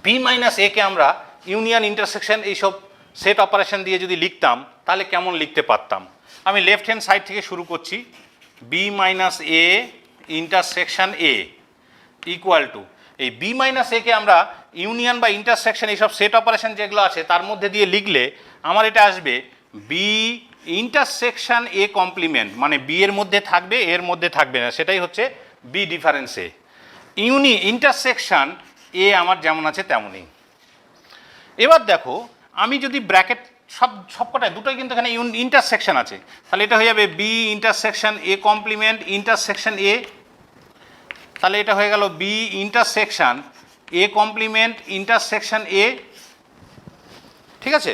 বি মাইনাস একে আমরা ইউনিয়ন ইন্টারসেকশন এইসব সেট অপারেশন দিয়ে যদি লিখতাম তাহলে কেমন লিখতে পারতাম। আমি লেফট হ্যান্ড সাইড থেকে শুরু করছি, B minus A intersection A equal to, এই বি মাইনাস একে আমরা ইউনিয়ন বা ইন্টারসেকশন এইসব সেট অপারেশন যেগুলো আছে তার মধ্যে দিয়ে লিখলে আমার এটা আসবে বি ইন্টারসেকশন এ কমপ্লিমেন্ট, মানে বি এর মধ্যে থাকবে, এর মধ্যে থাকবে না, সেটাই হচ্ছে B difference A. Intersection A আমার যেমন আছে তেমনই। এবার দেখো আমি যদি ব্র্যাকেট সবকটায় দুটোই কিন্তু এখানে ইন্টারসেকশন আছে, তাহলে এটা হয়ে যাবে B intersection A complement intersection A, তাহলে এটা হয়ে গেল B intersection A complement intersection A. ঠিক আছে,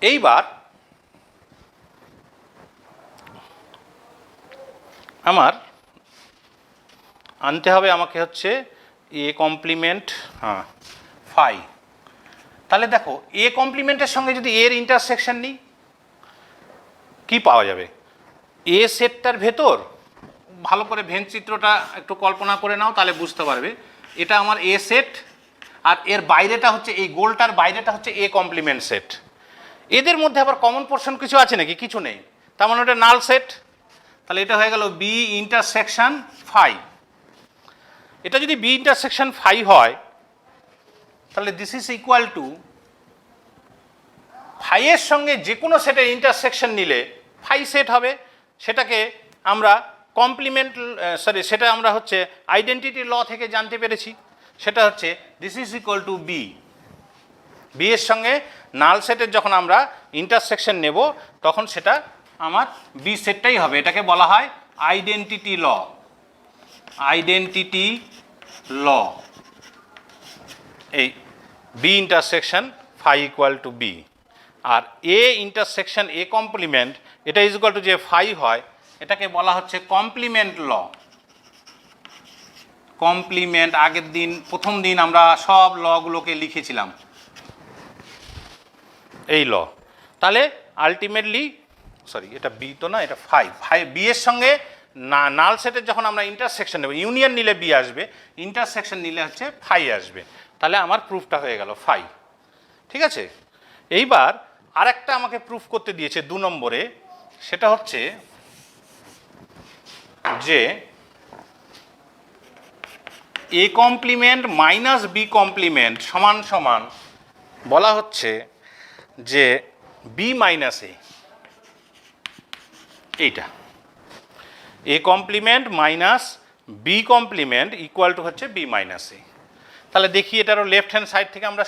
এইবার আমার আনতে হবে আমাকে হচ্ছে এ কমপ্লিমেন্ট ফাই। তাহলে দেখো এ কমপ্লিমেন্টের সঙ্গে যদি এর ইন্টারসেকশন নিই কি পাওয়া যাবে, এ সেটটার ভেতর, ভালো করে ভেন চিত্রটা একটু কল্পনা করে নাও তাহলে বুঝতে পারবে, এটা আমার এ সেট, আর এর বাইরেটা হচ্ছে, এই গোলটার বাইরেটা হচ্ছে এ কমপ্লিমেন্ট সেট। এদের মধ্যে আবার কমন পোর্শন কিছু আছে নাকি? কিছু নেই, তার মানে ওটা নাল সেট। তাহলে এটা হয়ে গেল বি ইন্টারসেকশন ফাই। এটা যদি বি ইন্টারসেকশন ফাই হয় তাহলে দিস ইজ ইকুয়াল টু ফাইয়ের সঙ্গে যে কোনো সেটের ইন্টারসেকশন নিলে ফাই সেট হবে, সেটাকে আমরা সেটা আমরা হচ্ছে আইডেন্টিটি ল থেকে জানতে পেরেছি, সেটা হচ্ছে this is equal to B এর সঙ্গে নাল সেটের যখন আমরা ইন্টারসেকশন নেব তখন সেটা আমার বি সেটটাই হবে। এটাকে বলা হয় আইডেন্টিটি ল, এই B intersection phi equal to B. আর এ ইন্টারসেকশন এ কমপ্লিমেন্ট, এটা ইজ ইকুয়াল টু যে ফাই হয়, এটাকে বলা হচ্ছে কমপ্লিমেন্ট কমপ্লিমেন্ট, আগের দিন প্রথম দিন আমরা সব লগুলোকে লিখেছিলাম এই ল। তাহলে আলটিমেটলি এটা বি তো না, এটা ফাইভ বি এর সঙ্গে নাল সেটের যখন আমরা ইন্টারসেকশন নেব, ইউনিয়ন নিলে বি আসবে, ইন্টারসেকশন নিলে হচ্ছে ফাই আসবে। তাহলে আমার প্রুফটা হয়ে গেল ফাই। ঠিক আছে, এইবার আরেকটা আমাকে প্রুফ করতে দিয়েছে 2 নম্বরে, সেটা হচ্ছে যে A complement minus B complement সমান সমান বলা হচ্ছে যে বি মাইনাস এ, এইটা A complement minus B complement equal to হচ্ছে বি মাইনাস এ। তাহলে দেখি এটারও লেফট হ্যান্ড সাইড থেকে আমরা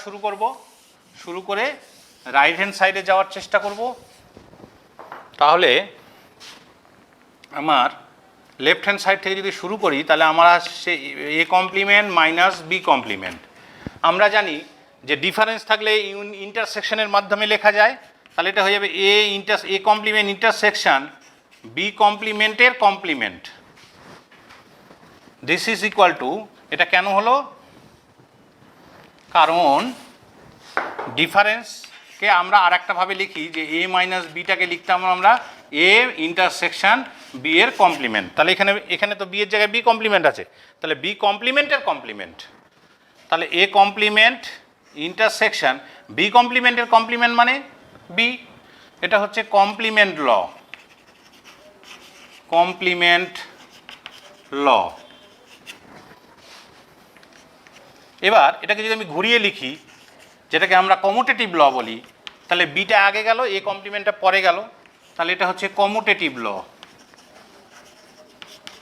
শুরু করে রাইট হ্যান্ড সাইডে যাওয়ার চেষ্টা করব। তাহলে আমার লেফট হ্যান্ড সাইড থেকে যদি শুরু করি তাহলে আমার আসছে A complement minus B complement. আমরা জানি যে ডিফারেন্স থাকলে ইন্টারসেকশনের মাধ্যমে লেখা যায়, তাহলে এটা হয়ে যাবে এ কমপ্লিমেন্ট ইন্টারসেকশন বি কমপ্লিমেন্টের complement, this is equal to, এটা কেন হলো, কারণ ডিফারেন্সকে আমরা আর একটাভাবে লিখি যে এ মাইনাস বিটাকে লিখতাম আমরা এ ইন্টারসেকশন বি এর কমপ্লিমেন্ট। তাহলে এখানে তো বি এর জায়গায় বি কমপ্লিমেন্ট আছে, তাহলে বি কমপ্লিমেন্টের কমপ্লিমেন্ট, তাহলে এ কমপ্লিমেন্ট ইন্টারসেকশন বি কমপ্লিমেন্টের কমপ্লিমেন্ট মানে বি, এটা হচ্ছে কমপ্লিমেন্ট ল, কমপ্লিমেন্ট ল। এবার এটাকে যদি আমি ঘুরিয়ে লিখি, যেটাকে আমরা কমুটেটিভ ল বলি, তাহলে বিটা আগে গেল, এ কমপ্লিমেন্টটা পরে গেল, তাহলে এটা হচ্ছে কমুটেটিভ ল,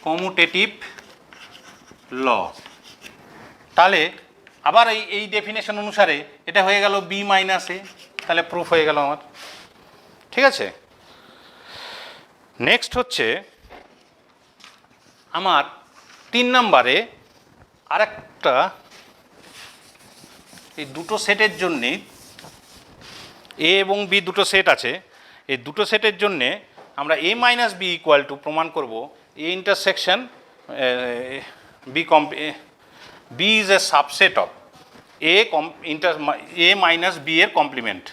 কমুটেটিভ ল। তাহলে আবার এই ডেফিনেশন অনুসারে এটা হয়ে গেল বি মাইনাস এ, তাহলে প্রুফ হয়ে গেল আমার। ঠিক আছে, নেক্সট হচ্ছে আমার 3 নম্বরে আরেকটা, এই দুটো সেটের জন্যে এ এবং বি দুটো সেট আছে, এই দুটো সেটের জন্যে আমরা A minus B equal to প্রমাণ করব A intersection B is a subset of A minus B এর কমপ্লিমেন্ট।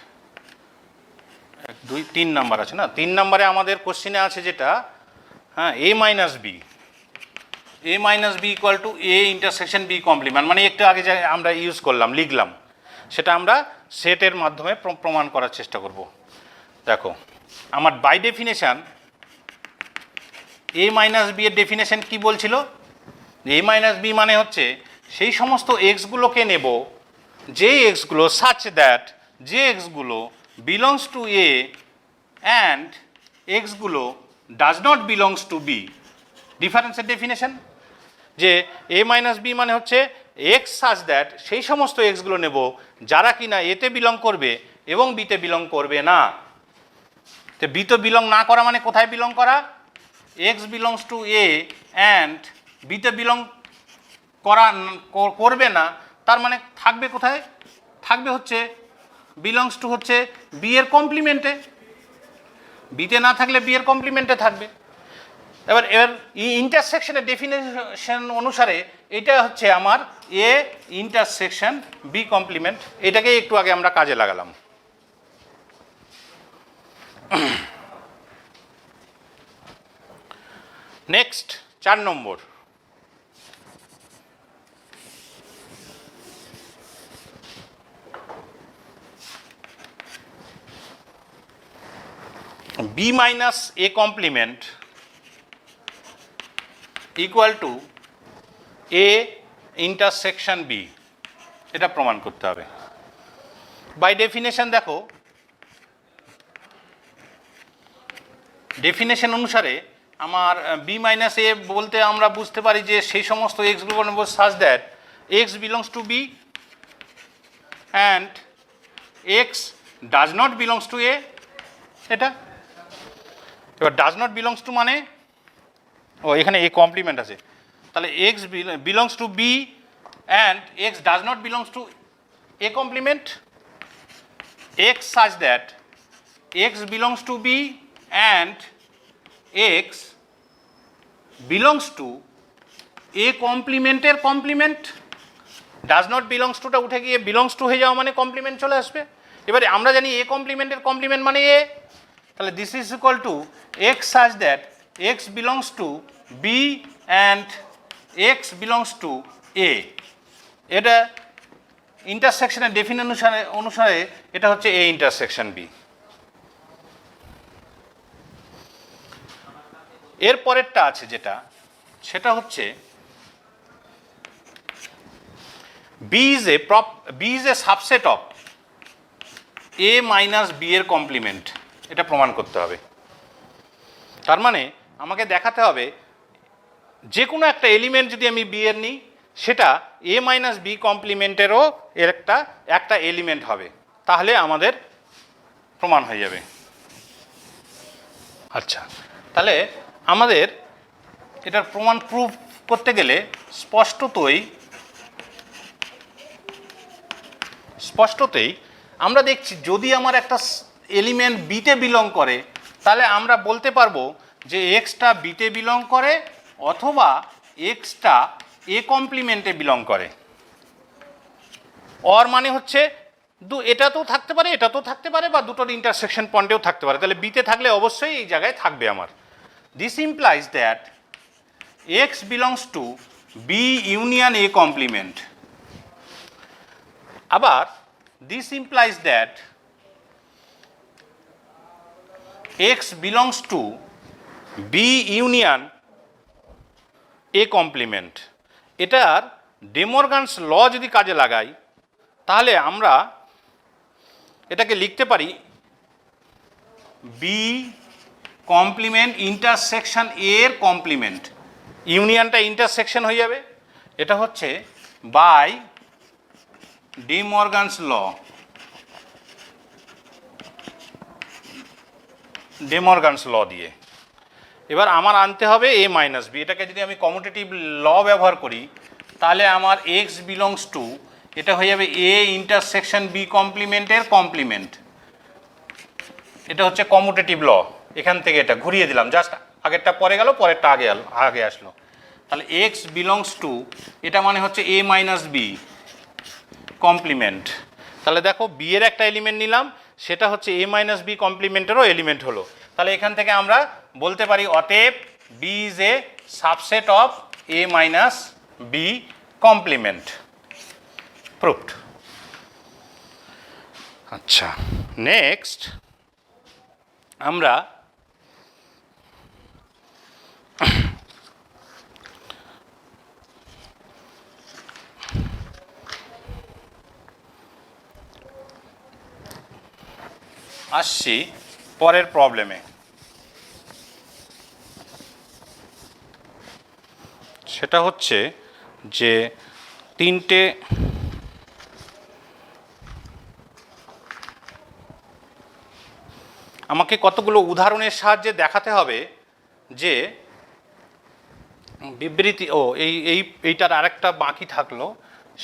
2 3 নাম্বার আছে না, 3 নম্বরে আমাদের কোশ্চিনে আছে যেটা, হ্যাঁ, A minus B equal to A intersection B complement, মানে একটু আগে যে আমরা ইউজ করলাম, লিখলাম, সেটা আমরা সেটের মাধ্যমে প্রমাণ করার চেষ্টা করব। দেখো আমার by definition A minus B এর ডেফিনেশন কি বলছিল, এ মাইনাস বি মানে হচ্ছে সেই সমস্ত এক্সগুলোকে নেব যে এক্সগুলো সাচ দ্যাট, যে এক্সগুলো বিলংস টু এ অ্যান্ড এক্সগুলো does not belongs to B. ডিফারেন্সের ডেফিনেশন যে এ মাইনাস বি মানে হচ্ছে এক্স সাচ দ্যাট, সেই সমস্ত এক্সগুলো নেব যারা কিনা এতে বিলং করবে এবং বিতে বিলং করবে না। তো বিতে বিলং না করা মানে কোথায় বিলং করা, x belongs to A and বিতে বিলং করবে না, তার মানে থাকবে কোথায়, থাকবে হচ্ছে বিলংস টু হচ্ছে বি এর কমপ্লিমেন্টে, বিতে না থাকলে বি এর কমপ্লিমেন্টে থাকবে। এবার ইন্টারসেকশনের ডেফিনেশন অনুসারে এটা হচ্ছে আমার এ ইন্টারসেকশন বি কমপ্লিমেন্ট, এটাকে একটু আগে আমরা কাজে লাগালাম। নেক্সট 4 নম্বর, B minus A complement equal to A intersection B, এটা প্রমাণ করতে হবে। বাই ডেফিনেশন দেখো, ডেফিনেশন অনুসারে আমার বি মাইনাস এ বলতে আমরা বুঝতে পারি যে সেই সমস্ত এক্সগুলো নেব such that X belongs to B and X does not belongs to A, এটা। এবার ডাজ নট বিলংস টু মানে, ও এখানে এ কমপ্লিমেন্ট আছে, তাহলে x belongs to B and X does not belongs to A complement, X such that X belongs to B and x belongs to A কমপ্লিমেন্টের কমপ্লিমেন্ট, ডাজ নট বিলংস টুটা উঠে গিয়ে বিলংস টু হয়ে যাওয়া মানে কমপ্লিমেন্ট চলে আসবে। এবারে আমরা জানি এ কমপ্লিমেন্টের কমপ্লিমেন্ট মানে এ, তাহলে this is equal to X such that X belongs to B and x belongs to A. এটা ইন্টারসেকশনের ডেফিনেশন অনুসারে এটা হচ্ছে এ ইন্টারসেকশন বি। এর পরেরটা আছে যেটা, সেটা হচ্ছে B is a subset of A minus B এর কমপ্লিমেন্ট। এটা প্রমাণ করতে হবে। তার মানে আমাকে দেখাতে হবে যে কোনো একটা এলিমেন্ট যদি আমি বি এর নিই, সেটা এ মাইনাস বি কমপ্লিমেন্টেরও এর একটা এলিমেন্ট হবে, তাহলে আমাদের প্রমাণ হয়ে যাবে। আচ্ছা, তাহলে আমাদের এটার প্রমাণ প্রুফ করতে গেলে স্পষ্টতেই আমরা দেখছি যদি আমার একটা এলিমেন্ট বিতে বিলং করে, তাহলে আমরা বলতে পারবো যে এক্সটা বিতে বিলং করে অথবা এক্সটা এ কমপ্লিমেন্টে বিলং করে। অর মানে হচ্ছে এটাতেও থাকতে পারে, এটাতেও থাকতে পারে, বা দুটোর ইন্টারসেকশন পয়েন্টেও থাকতে পারে। তাহলে বিতে থাকলে অবশ্যই এই জায়গায় থাকবে আমার। This implies that X belongs to B union A complement. আবার this implies that X belongs to B union A complement. এটার ডেমরগানস ল যদি কাজে লাগাই, তাহলে আমরা এটাকে লিখতে পারি বি কমপ্লিমেন্ট ইন্টারসেকশন এর কমপ্লিমেন্ট। ইউনিয়নটা ইন্টারসেকশন হয়ে যাবে। এটা হচ্ছে বাই ডেমরগানস ল, ডেমরগানস ল দিয়ে। এবার আমার আনতে হবে এ মাইনাস বি। এটাকে যদি আমি কমিউটেটিভ ল ব্যবহার করি, তাহলে আমার এক্স বিলংস টু, এটা হয়ে যাবে এ ইন্টারসেকশন বি কমপ্লিমেন্টের কমপ্লিমেন্ট। এটা হচ্ছে কমিউটেটিভ ল। এখান থেকে এটা ঘুরিয়ে দিলাম, জাস্ট আগেরটা পরে গেল, পরেরটা আগে আসলো। তাহলে এক্স বিলংস টু, এটা মানে হচ্ছে এ মাইনাস বি কমপ্লিমেন্ট। তাহলে দেখো বি এর একটা এলিমেন্ট নিলাম, সেটা হচ্ছে এ মাইনাস বি কমপ্লিমেন্টেরও এলিমেন্ট হলো। তাহলে এখান থেকে আমরা বলতে পারি অতএব B is a subset of A minus B complement. Proved. আচ্ছা, নেক্সট আমরা আসছি পরের প্রবলেমে। সেটা হচ্ছে যে তিনটে আমাকে কতগুলো উদাহরণের সাহায্যে দেখাতে হবে যে বিবৃতি এইটার আরেকটা বাকি থাকলো,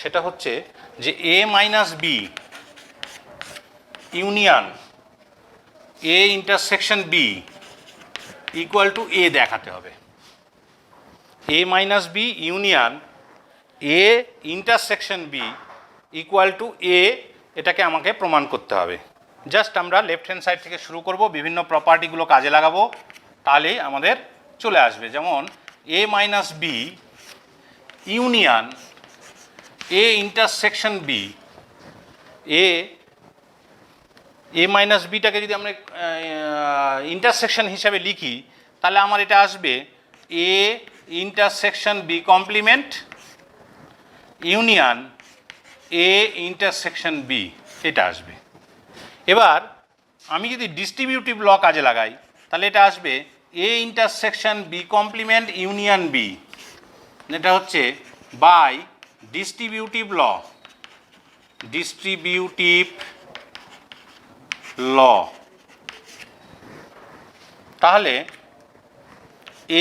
সেটা হচ্ছে যে A minus B union A intersection B equal to A দেখাতে হবে। A minus B union A intersection B equal to A, এটাকে আমাকে প্রমাণ করতে হবে। জাস্ট আমরা লেফট হ্যান্ড সাইড থেকে শুরু করব, বিভিন্ন প্রপার্টিগুলো কাজে লাগাবো, তাহলেই আমাদের চলে আসবে। যেমন A minus B union A intersection B, A minus বিটাকে যদি আমরা ইন্টারসেকশন হিসাবে লিখি, তাহলে আমার এটা আসবে A intersection B complement union A intersection B, এটা আসবে। এবার আমি যদি ডিস্ট্রিবিউটিভ ল কাজে লাগাই, তাহলে এটা আসবে A intersection B complement union B. এটা হচ্ছে বাই ডিস্ট্রিবিউটিভ ল। তাহলে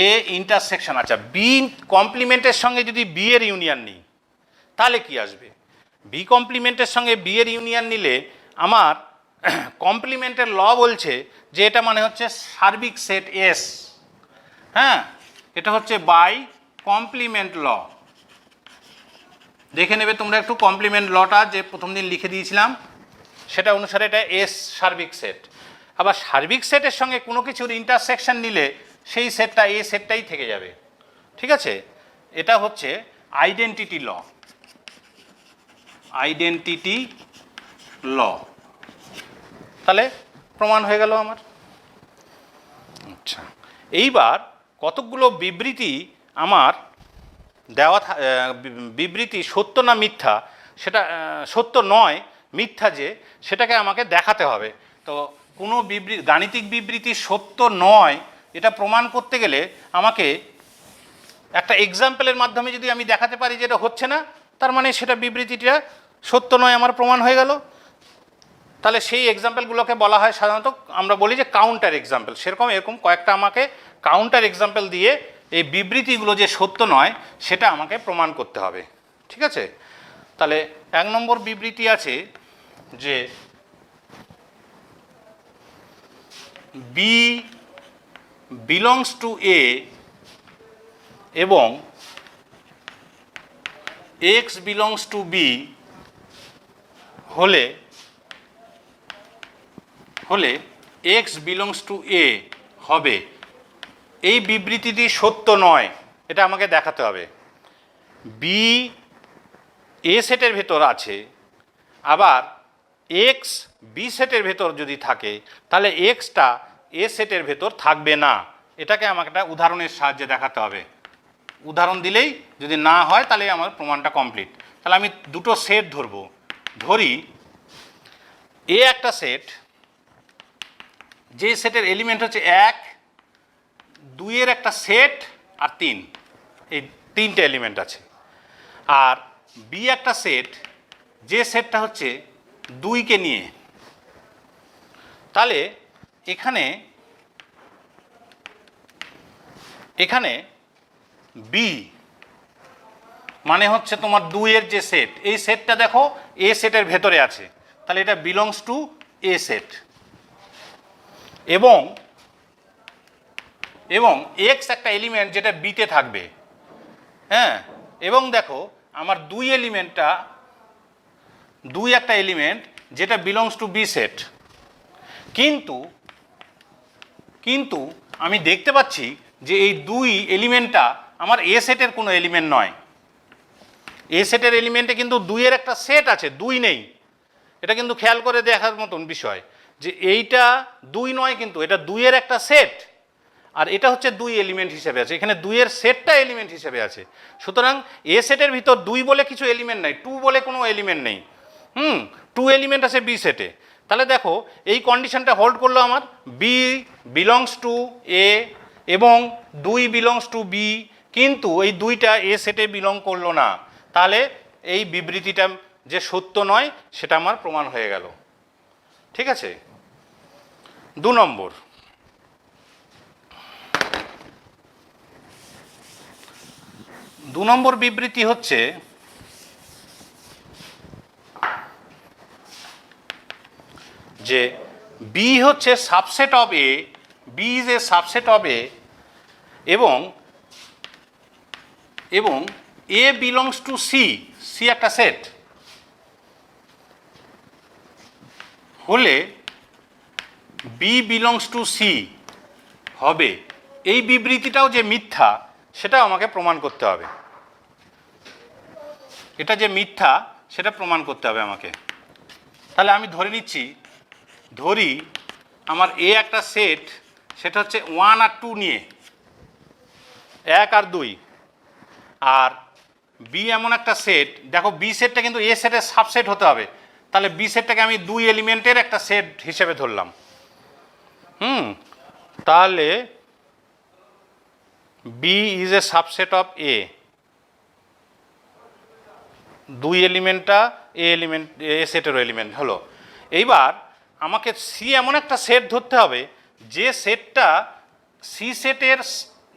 এ ইন্টারসেকশন, আচ্ছা বি কমপ্লিমেন্টের সঙ্গে যদি বি এর ইউনিয়ন নিই, তাহলে কি আসবে? বি কমপ্লিমেন্টের সঙ্গে বি এর ইউনিয়ন নিলে আমার কমপ্লিমেন্টের ল বলছে যে এটা মানে হচ্ছে সার্বিক সেট এস। হ্যাঁ, এটা হচ্ছে বাই কমপ্লিমেন্ট ল, দেখে নেবে তোমরা একটু কমপ্লিমেন্ট লটা যে প্রথম দিন লিখে দিয়েছিলাম সেটা অনুসারে এটা এস সার্বিক সেট। আবার সার্বিক সেটের সঙ্গে কোনো কিছুর ইন্টারসেকশন নিলে সেই সেটটা এ সেটটাই থেকে যাবে, ঠিক আছে? এটা হচ্ছে আইডেন্টিটি ল, আইডেন্টিটি ল। তাহলে প্রমাণ হয়ে গেল আমার। আচ্ছা, এইবার কতকগুলো বিবৃতি আমার দেওয়া বিবৃতি সত্য না মিথ্যা, সেটা সত্য নয় মিথ্যা যে সেটাকে আমাকে দেখাতে হবে। তো কোনো গাণিতিক বিবৃতি সত্য নয় এটা প্রমাণ করতে গেলে আমাকে একটা এক্সাম্পলের মাধ্যমে যদি আমি দেখাতে পারি যে এটা হচ্ছে না, তার মানে সেটা বিবৃতিটা সত্য নয়, আমার প্রমাণ হয়ে গেল। তাহলে সেই এক্সাম্পলগুলোকে বলা হয় সাধারণত, আমরা বলি যে কাউন্টার এক্সাম্পল। সেরকম এরকম কয়েকটা আমাকে কাউন্টার এক্সাম্পল দিয়ে এই বিবৃতিগুলো যে সত্য নয় সেটা আমাকে প্রমাণ করতে হবে, ঠিক আছে? তাহলে 1 নম্বর বিবৃতি আছে যে বি বিলংস টু এ এবং এক্স বিলংস টু বি হলে এক্স বিলংস টু এ হবে, এই বিবৃতিটি সত্য নয়, এটা আমাকে দেখাতে হবে। বি এ সেটের ভেতর আছে, আবার এক্স বি সেটের ভেতর যদি থাকে তাহলে এক্সটা এ সেটের ভেতর থাকবে না, এটাকে আমাকে একটা উদাহরণের সাহায্যে দেখাতে হবে। উদাহরণ দিলেই যদি না হয় তাহলে আমার প্রমাণটা কমপ্লিট। তাহলে আমি দুটো সেট ধরবো, ধরি এ একটা সেট, যে সেটের এলিমেন্ট হচ্ছে 1, 2 একটা সেট আর 3, এই 3টে এলিমেন্ট আছে। আর বি একটা সেট, যে সেটটা হচ্ছে 2কে নিয়ে। তাহলে এখানে বি মানে হচ্ছে তোমার 2 যে সেট, এই সেটটা দেখো এ সেটের ভেতরে আছে, তাহলে এটা বিলংস টু এ সেট। এবং এক্স একটা এলিমেন্ট যেটা বিতে থাকবে, হ্যাঁ। এবং দেখো আমার 2 একটা এলিমেন্ট যেটা বিলংস টু বি সেট। কিন্তু আমি দেখতে পাচ্ছি যে এই 2 এলিমেন্টটা আমার এ সেটের কোনো এলিমেন্ট নয়। এ সেটের এলিমেন্টে কিন্তু 2 একটা সেট আছে, 2 নেই। এটা কিন্তু খেয়াল করে দেখার মতন বিষয় যে এইটা 2 নয়, কিন্তু এটা 2 একটা সেট, আর এটা হচ্ছে 2 এলিমেন্ট হিসেবে আছে, এখানে 2 সেটটা এলিমেন্ট হিসেবে আছে। সুতরাং এ সেটের ভিতর 2 বলে কিছু এলিমেন্ট নাই, 2 বলে কোনো এলিমেন্ট নেই। 2 এলিমেন্ট আছে বি সেটে। তাহলে দেখো এই কন্ডিশনটা হোল্ড করলো আমার, বি বিলংস টু এ এবং 2 বিলংস টু বি, কিন্তু এই 2টা এ সেটে বিলং করলো না। তাহলে এই বিবৃতিটা যে সত্য নয় সেটা আমার প্রমাণ হয়ে গেল, ঠিক আছে? 2 নম্বর, বিবৃতি হচ্ছে যে বি হচ্ছে subset of A, B is a subset of A, এবং A belongs to C, C একটা সেট হলে বি বিলংস টু সি হবে, এই বিবৃতিটাও যে মিথ্যা সেটাও আমাকে প্রমাণ করতে হবে। এটা যে মিথ্যা সেটা প্রমাণ করতে হবে আমাকে। তাহলে আমি ধরি আমার এ একটা সেট, সেটা হচ্ছে 1 আর 2 নিয়ে, 1 আর 2, আর বি এমন একটা সেট, দেখো বি সেটটা কিন্তু এ সেটের সাবসেট হতে হবে, তাহলে বি সেটটাকে আমি 2 এলিমেন্টের একটা সেট হিসেবে ধরলাম। তাহলে B is a subset of A, 2 এলিমেন্টটা এ সেটেরও এলিমেন্ট হলো। এইবার আমাকে সি এমন একটা সেট ধরতে হবে যে সেটটা সি সেটের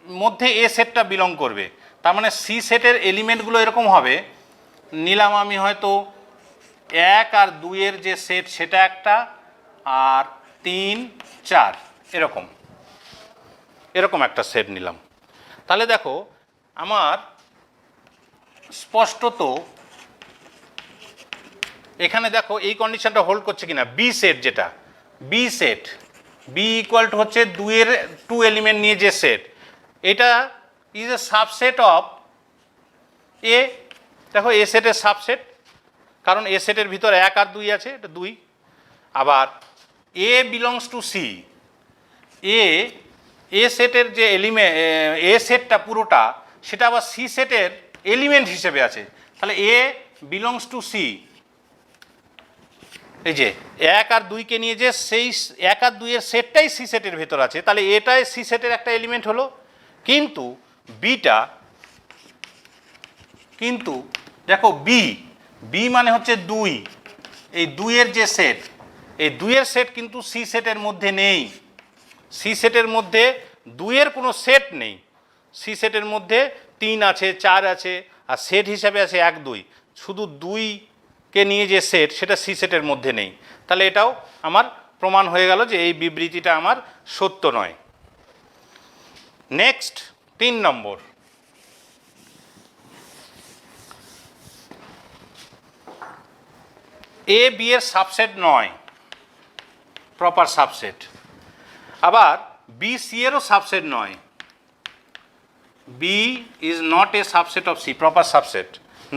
মধ্যে এ সেটটা বিলং করবে। তার মানে সি সেটের এলিমেন্টগুলো এরকম হবে, নিলাম আমি হয়তো 1 আর 2 যে সেট সেটা একটা, আর 3, 4 এরকম একটা সেট নিলাম। তাহলে দেখো আমার স্পষ্টত এখানে দেখো এই কন্ডিশনটা হোল্ড করছে কিনা, বি সেট যেটা, B set, B equal to হচ্ছে দুইয়ের টু এলিমেন্ট নিয়ে যে সেট, এটা is a subset of A. দেখো এ সেটের সাবসেট, কারণ এ সেটের ভিতর 1 আর 2 আছে, এটা 2। আবার এ বিলংস টু সি, এ সেটের যে এলিমেন্ট, এ সেটটা পুরোটা সেটা আবার সি সেটের এলিমেন্ট হিসেবে আছে। তাহলে এ বিলংস টু সি, এই যে 1 আর 2কে নিয়ে যে সেই 1 আর 2 এর সেটটাই সি সেটের ভেতর আছে, তাহলে এটাই সি সেটের একটা এলিমেন্ট হলো। কিন্তু বিটা, কিন্তু দেখো বি মানে হচ্ছে 2, এই 2 এর যে সেট, এই 2 এর সেট কিন্তু সি সেটের মধ্যে নেই। সি সেটের মধ্যে 2 এর কোনো সেট নেই। সি সেটের মধ্যে 3 আছে, 4 আছে, আর সেট হিসাবে আছে 1 2, শুধু 2কে নিয়ে যে সেট সেটা সি সেটের মধ্যে নেই। তাহলে এটাও আমার প্রমাণ হয়ে গেল যে এই বিবৃতিটা আমার সত্য নয়। নেক্সট 3 নম্বর, এ বি এর সাবসেট নয়, প্রপার সাবসেট। আবার বি সি এরও সাবসেট নয়, B is not a subset of C, proper subset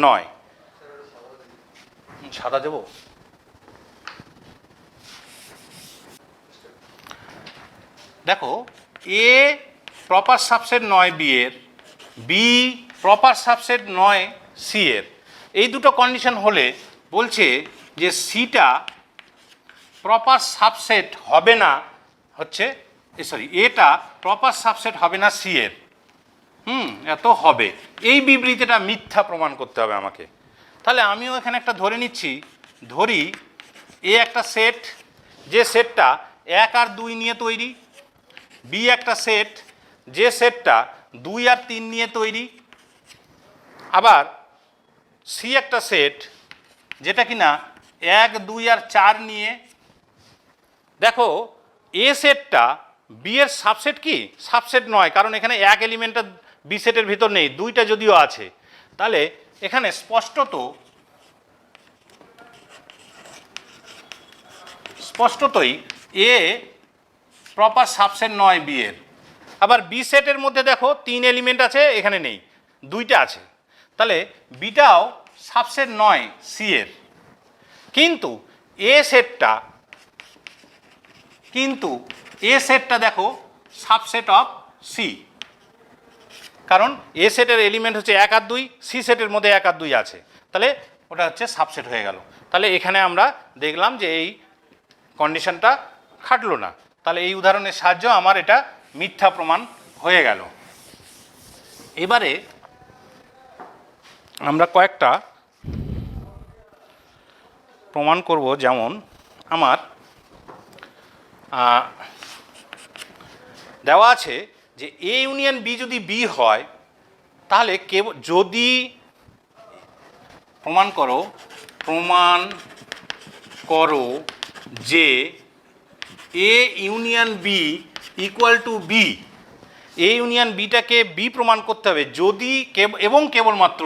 নয়। সাদা দেব? দেখো এ প্রপার সাবসেট নয় বি এর, বি প্রপার সাবসেট নয় সি এর। এই দুটো কন্ডিশন হলে বলছে যে সিটা প্রপার সাবসেট হবে না, হচ্ছে এটা প্রপার সাবসেট হবে না সি এর। এত হবে, এই বিবৃতিটা মিথ্যা প্রমাণ করতে হবে আমাকে। তাহলে আমিও এখানে একটা ধরে নিচ্ছি, ধরি এ একটা সেট, যে সেটটা 1 আর 2 নিয়ে তৈরি, বি একটা সেট, যে সেটটা 2 আর 3 নিয়ে তৈরি, আবার সি একটা সেট যেটা কিনা 1 2 আর 4 নিয়ে। দেখো এ সেটটা বি এর সাবসেট কি? সাবসেট নয়, কারণ এখানে 1 এলিমেন্টটা বি সেটের ভিতর নেই, 2টা যদিও আছে। তাহলে এখানে স্পষ্টতই এ প্রপার সাবসেট নয় বি এর। আবার বি সেটের মধ্যে দেখো 3 এলিমেন্ট আছে, এখানে নেই, 2টা আছে। তাহলে বিটাও সাবসেট নয় সি এর। কিন্তু এ সেটটা দেখো সাবসেট অফ সি, কারণ এ সেটের এলিমেন্ট হচ্ছে 1 আর 2, সি সেটের মধ্যে 1 আর 2 আছে, তাহলে ওটা হচ্ছে সাবসেট হয়ে গেল। তাহলে এখানে আমরা দেখলাম যে এই কন্ডিশনটা খাটলো না। তাহলে এই উদাহরণের সাহায্য আমার এটা মিথ্যা প্রমাণ হয়ে গেল। এবারে আমরা কয়েকটা প্রমাণ করব, যেমন আমার দেওয়া আছে যে এ ইউনিয়ন বি যদি বি হয়, তাহলে যদি প্রমাণ করো যে A union B equal to B, A union বিটাকে বি প্রমাণ করতে হবে যদি এবং কেবলমাত্র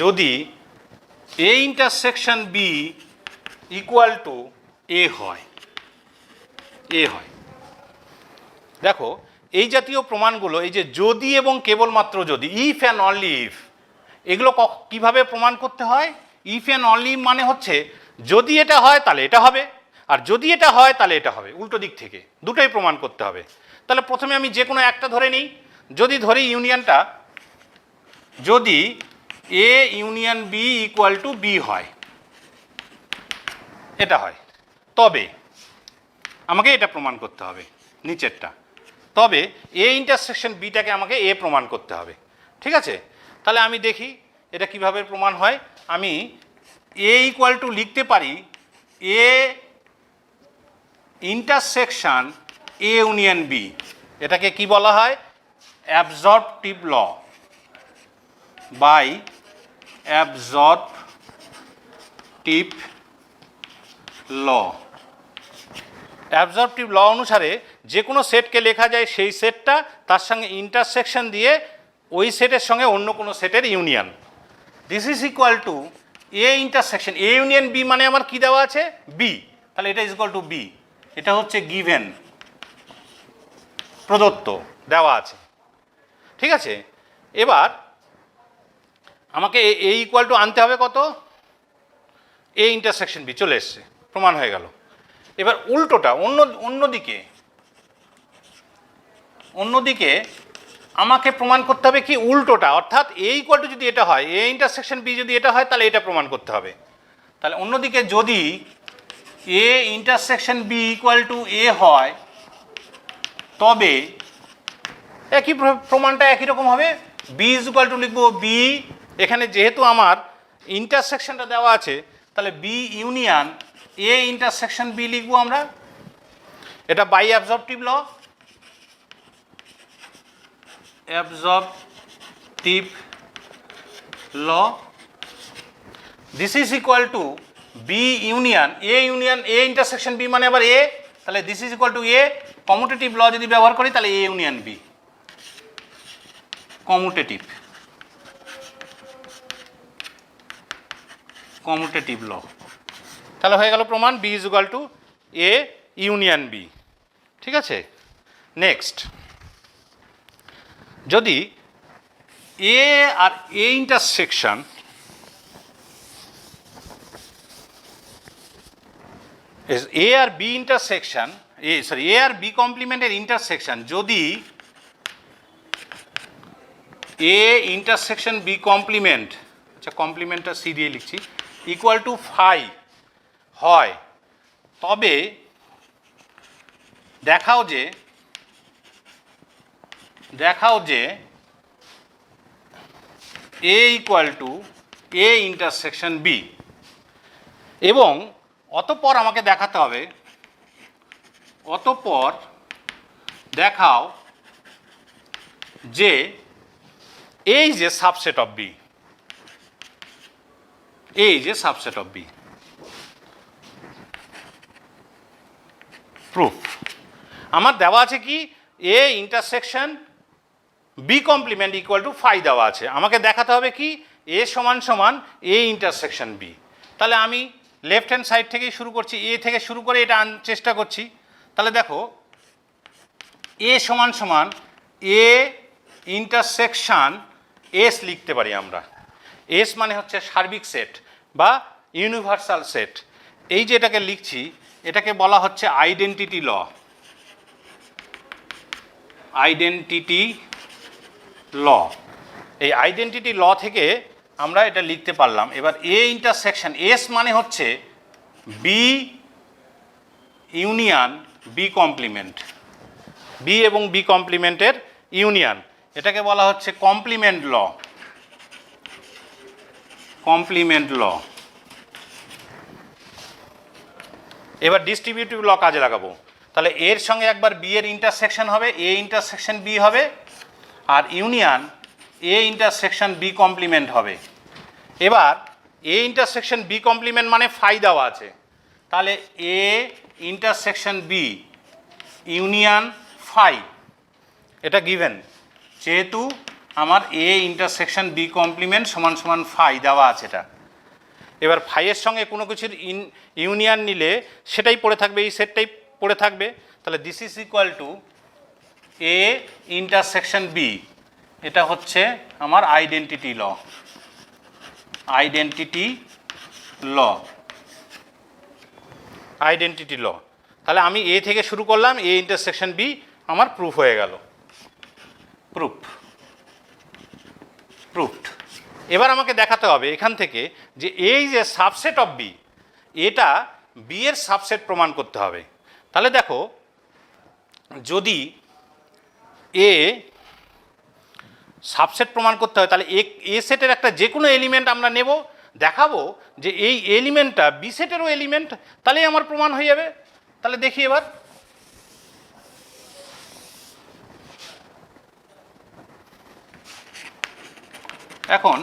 যদি A intersection B equal to A হয়। দেখো এই জাতীয় প্রমাণগুলো, এই যে যদি এবং কেবলমাত্র যদি, ইফ অ্যান্ড অনলি ইফ, এগুলো কিভাবে প্রমাণ করতে হয়? ইফ অ্যান্ড অনলি মানে হচ্ছে যদি এটা হয় তাহলে এটা হবে, আর যদি এটা হয় তাহলে এটা হবে, উল্টো দিক থেকে দুটোই প্রমাণ করতে হবে। তাহলে প্রথমে আমি যে কোনো একটা ধরে নিই। যদি ধরি ইউনিয়নটা, যদি A union B equal to B হয়, এটা হয়, তবে আমাকে এটা প্রমাণ করতে হবে নিচেরটা। তবে এ ইন্টারসেকশন বিটাকে আমাকে এ প্রমাণ করতে হবে। ঠিক আছে, তাহলে আমি দেখি এটা কিভাবে প্রমাণ হয়। আমি এ ইকুয়াল টু লিখতে পারি A intersection A union B. এটাকে কি বলা হয়? অ্যাবজর্পটিভ ল by absorptive law, absorptive law অনুসারে যে কোনো সেটকে লেখা যায় সেই সেটটা তার সঙ্গে ইন্টারসেকশন দিয়ে ওই সেটের সঙ্গে অন্য কোনো সেটের union. This is equal to A intersection A union B, মানে আমার কি দেওয়া আছে বি, তাহলে এটা ইজ ইকুয়াল টু বি। এটা হচ্ছে গিভেন, প্রদত্ত, দেওয়া আছে, ঠিক আছে। এবার আমাকে এ ইকুয়াল টু আনতে হবে কত, এ ইন্টারসেকশন বি, চলে এসছে, প্রমাণ হয়ে গেল। এবার উল্টোটা অন্যদিকে আমাকে প্রমাণ করতে হবে কি উল্টোটা, অর্থাৎ এ ইকুয়াল টু যদি এটা হয়, এ ইন্টারসেকশন বি যদি এটা হয়, তাহলে এটা প্রমাণ করতে হবে। তাহলে অন্যদিকে যদি A intersection B equal to A হয়, তবে একই প্রমাণটা একই রকম হবে, বি ইজ ইকুয়াল টু লিখবো বি, এখানে যেহেতু আমার ইন্টারসেকশনটা দেওয়া আছে তাহলে B union A intersection B লিখবো আমরা। এটা by absorptive law, absorptive law. This is equal to B union A intersection B, মানে আবার এ, তাহলে this is equal to A. Commutative law যদি ব্যবহার করি তাহলে A union B, commutative law. তাহলে হয়ে গেল প্রমাণ B is equal to A union B, ঠিক আছে। নেক্সট, যদি এ আর এ ইন্টারসেকশন এ আর বি ইন্টারসেকশন এ আর বি কমপ্লিমেন্টের ইন্টারসেকশন যদি এ ইন্টারসেকশন বি কমপ্লিমেন্ট, আচ্ছা কমপ্লিমেন্টটা সি দিয়ে লিখছি, ইকুয়াল টু ফাই হয়, তবে দেখাও যে A equal to A intersection B. এবং অতঃপর আমাকে দেখাতে হবে, অতঃপর দেখাও যে এই যে সাবসেট অফ বি, এই যে সাবসেট অফ বি। প্রুফ আমার দেওয়া আছে কি A intersection B complement equal to phi দেওয়া আছে, আমাকে দেখাতে হবে কি এ সমান সমান এ ইন্টারসেকশন বি। তাহলে আমি লেফট হ্যান্ড সাইড থেকেই শুরু করছি, এ থেকে শুরু করে এটা চেষ্টা করছি। তাহলে দেখো এ সমান সমান এ ইন্টারসেকশন এস লিখতে পারি আমরা। এস মানে হচ্ছে সার্বিক সেট বা ইউনিভার্সাল সেট। এই যে এটাকে লিখছি, এটাকে বলা হচ্ছে আইডেন্টিটি ল, আইডেন্টিটি ল। এই আইডেন্টিটি ল থেকে আমরা এটা লিখতে পারলাম। এবার এ ইন্টারসেকশন এস মানে হচ্ছে B union B complement, B এবং বি কমপ্লিমেন্টের ইউনিয়ন, এটাকে বলা হচ্ছে কমপ্লিমেন্ট ল, কমপ্লিমেন্ট ল। এবার ডিস্ট্রিবিউটিভ ল কাজে লাগাবো। তাহলে এর সঙ্গে একবার বি এর ইন্টারসেকশন হবে, এ ইন্টারসেকশন বি হবে, আর union A intersection B complement হবে। এবার এ ইন্টারসেকশন বি কমপ্লিমেন্ট মানে ফাই দেওয়া আছে, তাহলে A intersection B union phi, এটা গিভেন, যেহেতু আমার এ ইন্টারসেকশন বি কমপ্লিমেন্ট সমান সমান ফাই দেওয়া আছে এটা। এবার ফাইয়ের সঙ্গে কোনো কিছুর ইউনিয়ন নিলে সেটাই পড়ে থাকবে, এই সেটটাই পড়ে থাকবে। তাহলে this is equal to A intersection B, এটা হচ্ছে আমার identity law, identity law, identity law. তাহলে আমি এ থেকে শুরু করলাম, এ ইন্টারসেকশন বি, আমার প্রুফ হয়ে গেল, প্রুফ, প্রুফড। এবার আমাকে দেখাতে হবে এখান থেকে যে এই যে সাবসেট অফ বি, এটা বি এর সাবসেট প্রমাণ করতে হবে। তাহলে দেখো যদি এ সাবসেট প্রমাণ করতে হয় তাহলে এ সেটের একটা যে কোনো এলিমেন্ট আমরা নেব, দেখাবো যে এই এলিমেন্টটা বি সেটেরও এলিমেন্ট, তাহলেই আমার প্রমাণ হয়ে যাবে। তাহলে দেখি এবার, এখন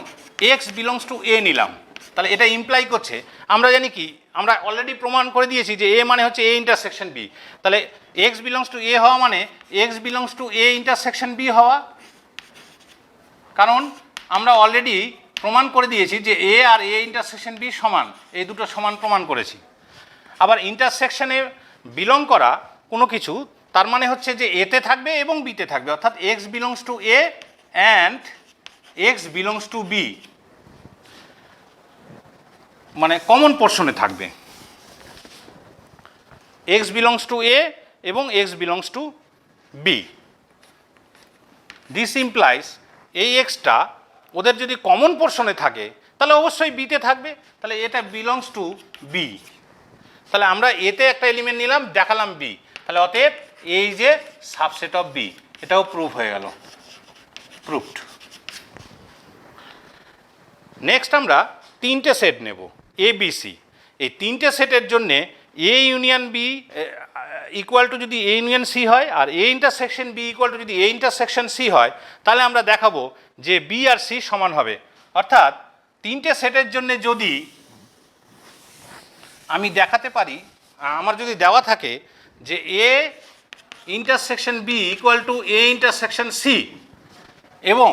এক্স বিলংস টু এ নিলাম, তাহলে এটা ইমপ্লাই করছে আমরা জানি কি, আমরা অলরেডি প্রমাণ করে দিয়েছি যে এ মানে হচ্ছে এ ইন্টারসেকশন বি। তাহলে এক্স বিলংস টু এ হওয়া মানে x belongs to A intersection B হওয়া, কারণ আমরা অলরেডি প্রমাণ করে দিয়েছি যে এ আর এ ইন্টারসেকশন বি সমান, এই দুটো সমান প্রমাণ করেছি। আবার ইন্টারসেকশনে বিলং করা কোনো কিছু তার মানে হচ্ছে যে এতে থাকবে এবং বিতে থাকবে, অর্থাৎ x belongs to A and x belongs to B, মানে কমন পোর্শনে থাকবে এক্স বিলংস টু এ এবং x belongs to B. This implies এই এক্সটা ওদের যদি কমন পোর্শনে থাকে তাহলে অবশ্যই বিতে থাকবে, তাহলে এটা বিলংস টু বি। তাহলে আমরা এতে একটা এলিমেন্ট নিলাম, দেখালাম বি, তাহলে অতএব এই যে সাবসেট অফ বি, এটাও প্রুফ হয়ে গেল, প্রুফড। নেক্সট আমরা তিনটে সেট নেব এ বি সি। এই তিনটে সেটের জন্যে A union B equal to যদি এ ইউনিয়ন সি হয় আর A intersection B equal to যদি এ ইন্টারসেকশন সি হয়, তাহলে আমরা দেখাবো যে বি আর সি সমান হবে। অর্থাৎ তিনটে সেটের জন্য যদি আমি দেখাতে পারি, আমার যদি দেওয়া থাকে যে A intersection B equal to A intersection C এবং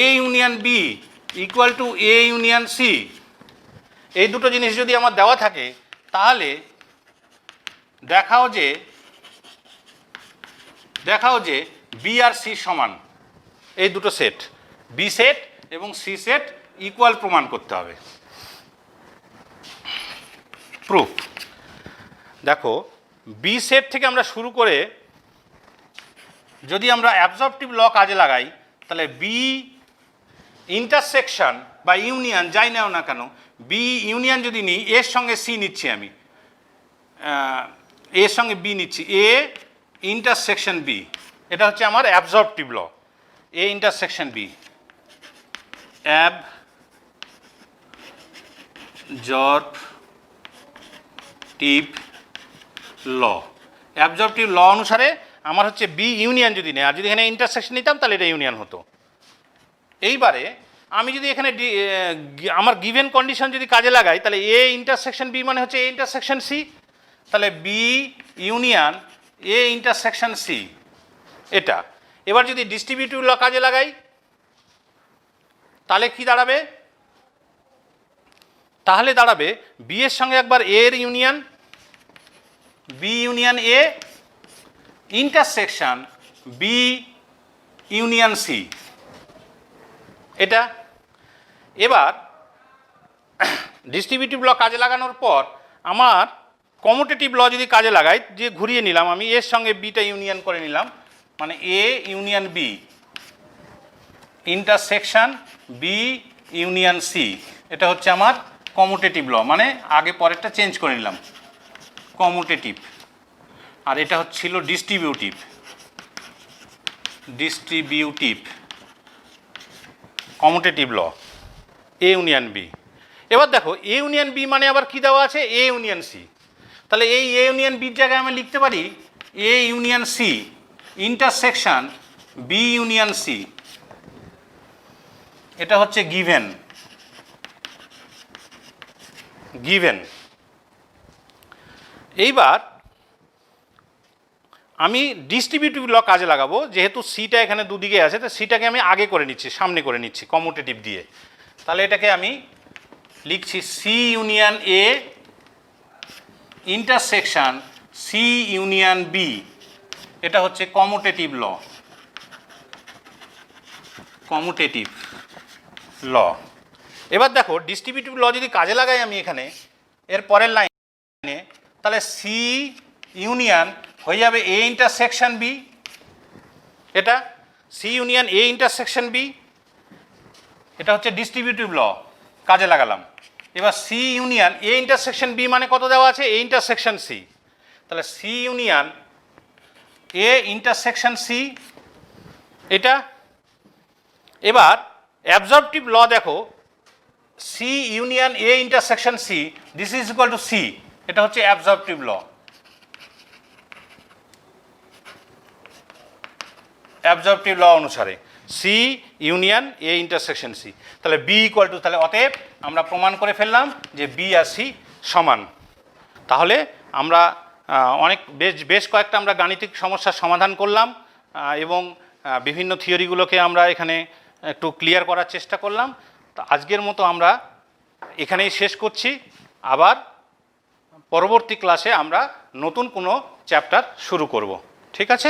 A union B equal to A union C, এই দুটো জিনিস যদি আমার দেওয়া থাকে, তাহলে দেখাও যে বি আর সি সমান। এই দুটো সেট, বি সেট এবং সি সেট ইকুয়াল প্রমাণ করতে হবে। প্রুফ দেখো, বি সেট থেকে আমরা শুরু করে যদি আমরা অ্যাবজর্পটিভ ল কাজে লাগাই, তাহলে বি ইন্টারসেকশন বা ইউনিয়ন যাই নেও না কেন, বি ইউনিয়ন যদি নিই, এর সঙ্গে সি নিচ্ছি আমি, এর সঙ্গে বি নিচ্ছি, এ ইন্টারসেকশন বি, এটা হচ্ছে আমার অ্যাবজর্পটিভ ল। এ intersection B, অ্যাবজর্পটিভ law. Absorptive law অনুসারে আমার হচ্ছে বি ইউনিয়ন যদি নেই, আর যদি এখানে ইন্টারসেকশন নিতাম তাহলে এটা ইউনিয়ন হতো। এইবারে আমি যদি এখানে আমার গিভেন কন্ডিশন যদি কাজে লাগাই, তাহলে এ ইন্টারসেকশন বি মানে হচ্ছে এ ইন্টারসেকশন সি, তাহলে B union A intersection C এটা। এবার যদি ডিস্ট্রিবিউটিভ ল কাজে লাগাই, তাহলে কি দাঁড়াবে? তাহলে দাঁড়াবে বি এর সঙ্গে একবার এ এর union, B union A intersection B union C, এটা। এবার ডিস্ট্রিবিউটিভ ল কাজে লাগানোর পর আমার কমুটেটিভ ল যদি কাজে লাগাই, যে ঘুরিয়ে নিলাম আমি, এর সঙ্গে বিটা ইউনিয়ন করে নিলাম, মানে A union B intersection B union C, এটা হচ্ছে আমার কমুটেটিভ ল, মানে আগে পরেরটা চেঞ্জ করে নিলাম, কমুটেটিভ। আর এটা হচ্ছিল distributive commutative law, A union B. এবার দেখো এ ইউনিয়ন বি মানে আবার কি দেওয়া আছে? A union C. তাহলে এই এ ইউনিয়ন বির জায়গায় আমি লিখতে পারি A union C intersection B union C, এটা হচ্ছে গিভেন। এইবার আমি ডিস্ট্রিবিউটিভ ল কাজে লাগাবো, যেহেতু সিটা এখানে দুদিকে আছে, তো সিটাকে আমি আগে করে নিচ্ছি, সামনে করে নিচ্ছি কমুটেটিভ দিয়ে। তাহলে এটাকে আমি লিখছি C union A intersection C union B, এটা হচ্ছে কমুটেটিভ ল, কমুটেটিভ ল। এবার দেখো ডিস্ট্রিবিউটিভ ল যদি কাজে লাগাই আমি এখানে এর পরের লাইনে, তাহলে সি ইউনিয়ন হয়ে যাবে এ ইন্টারসেকশন বি, এটা C union A intersection B, এটা হচ্ছে ডিস্ট্রিবিউটিভ ল কাজে লাগালাম। এবার C union A intersection B মানে কত দেওয়া আছে? এ ইন্টারসেকশন সি, তাহলে C union A intersection C, এটা। এবার অ্যাবজর্পটিভ ল দেখো, C union A intersection C, this is equal to C, এটা হচ্ছে অ্যাবজর্পটিভ ল। অ্যাবজর্পটিভ ল অনুসারে C union A intersection C. তাহলে বি ইকুয়াল টু, তাহলে অতএব আমরা প্রমাণ করে ফেললাম যে বি আর সি সমান। তাহলে আমরা বেশ কয়েকটা আমরা গাণিতিক সমস্যার সমাধান করলাম এবং বিভিন্ন থিওরিগুলোকে আমরা এখানে একটু ক্লিয়ার করার চেষ্টা করলাম। তো আজকের মতো আমরা এখানেই শেষ করছি। আবার পরবর্তী ক্লাসে আমরা নতুন কোনো চ্যাপ্টার শুরু করব। ঠিক আছে?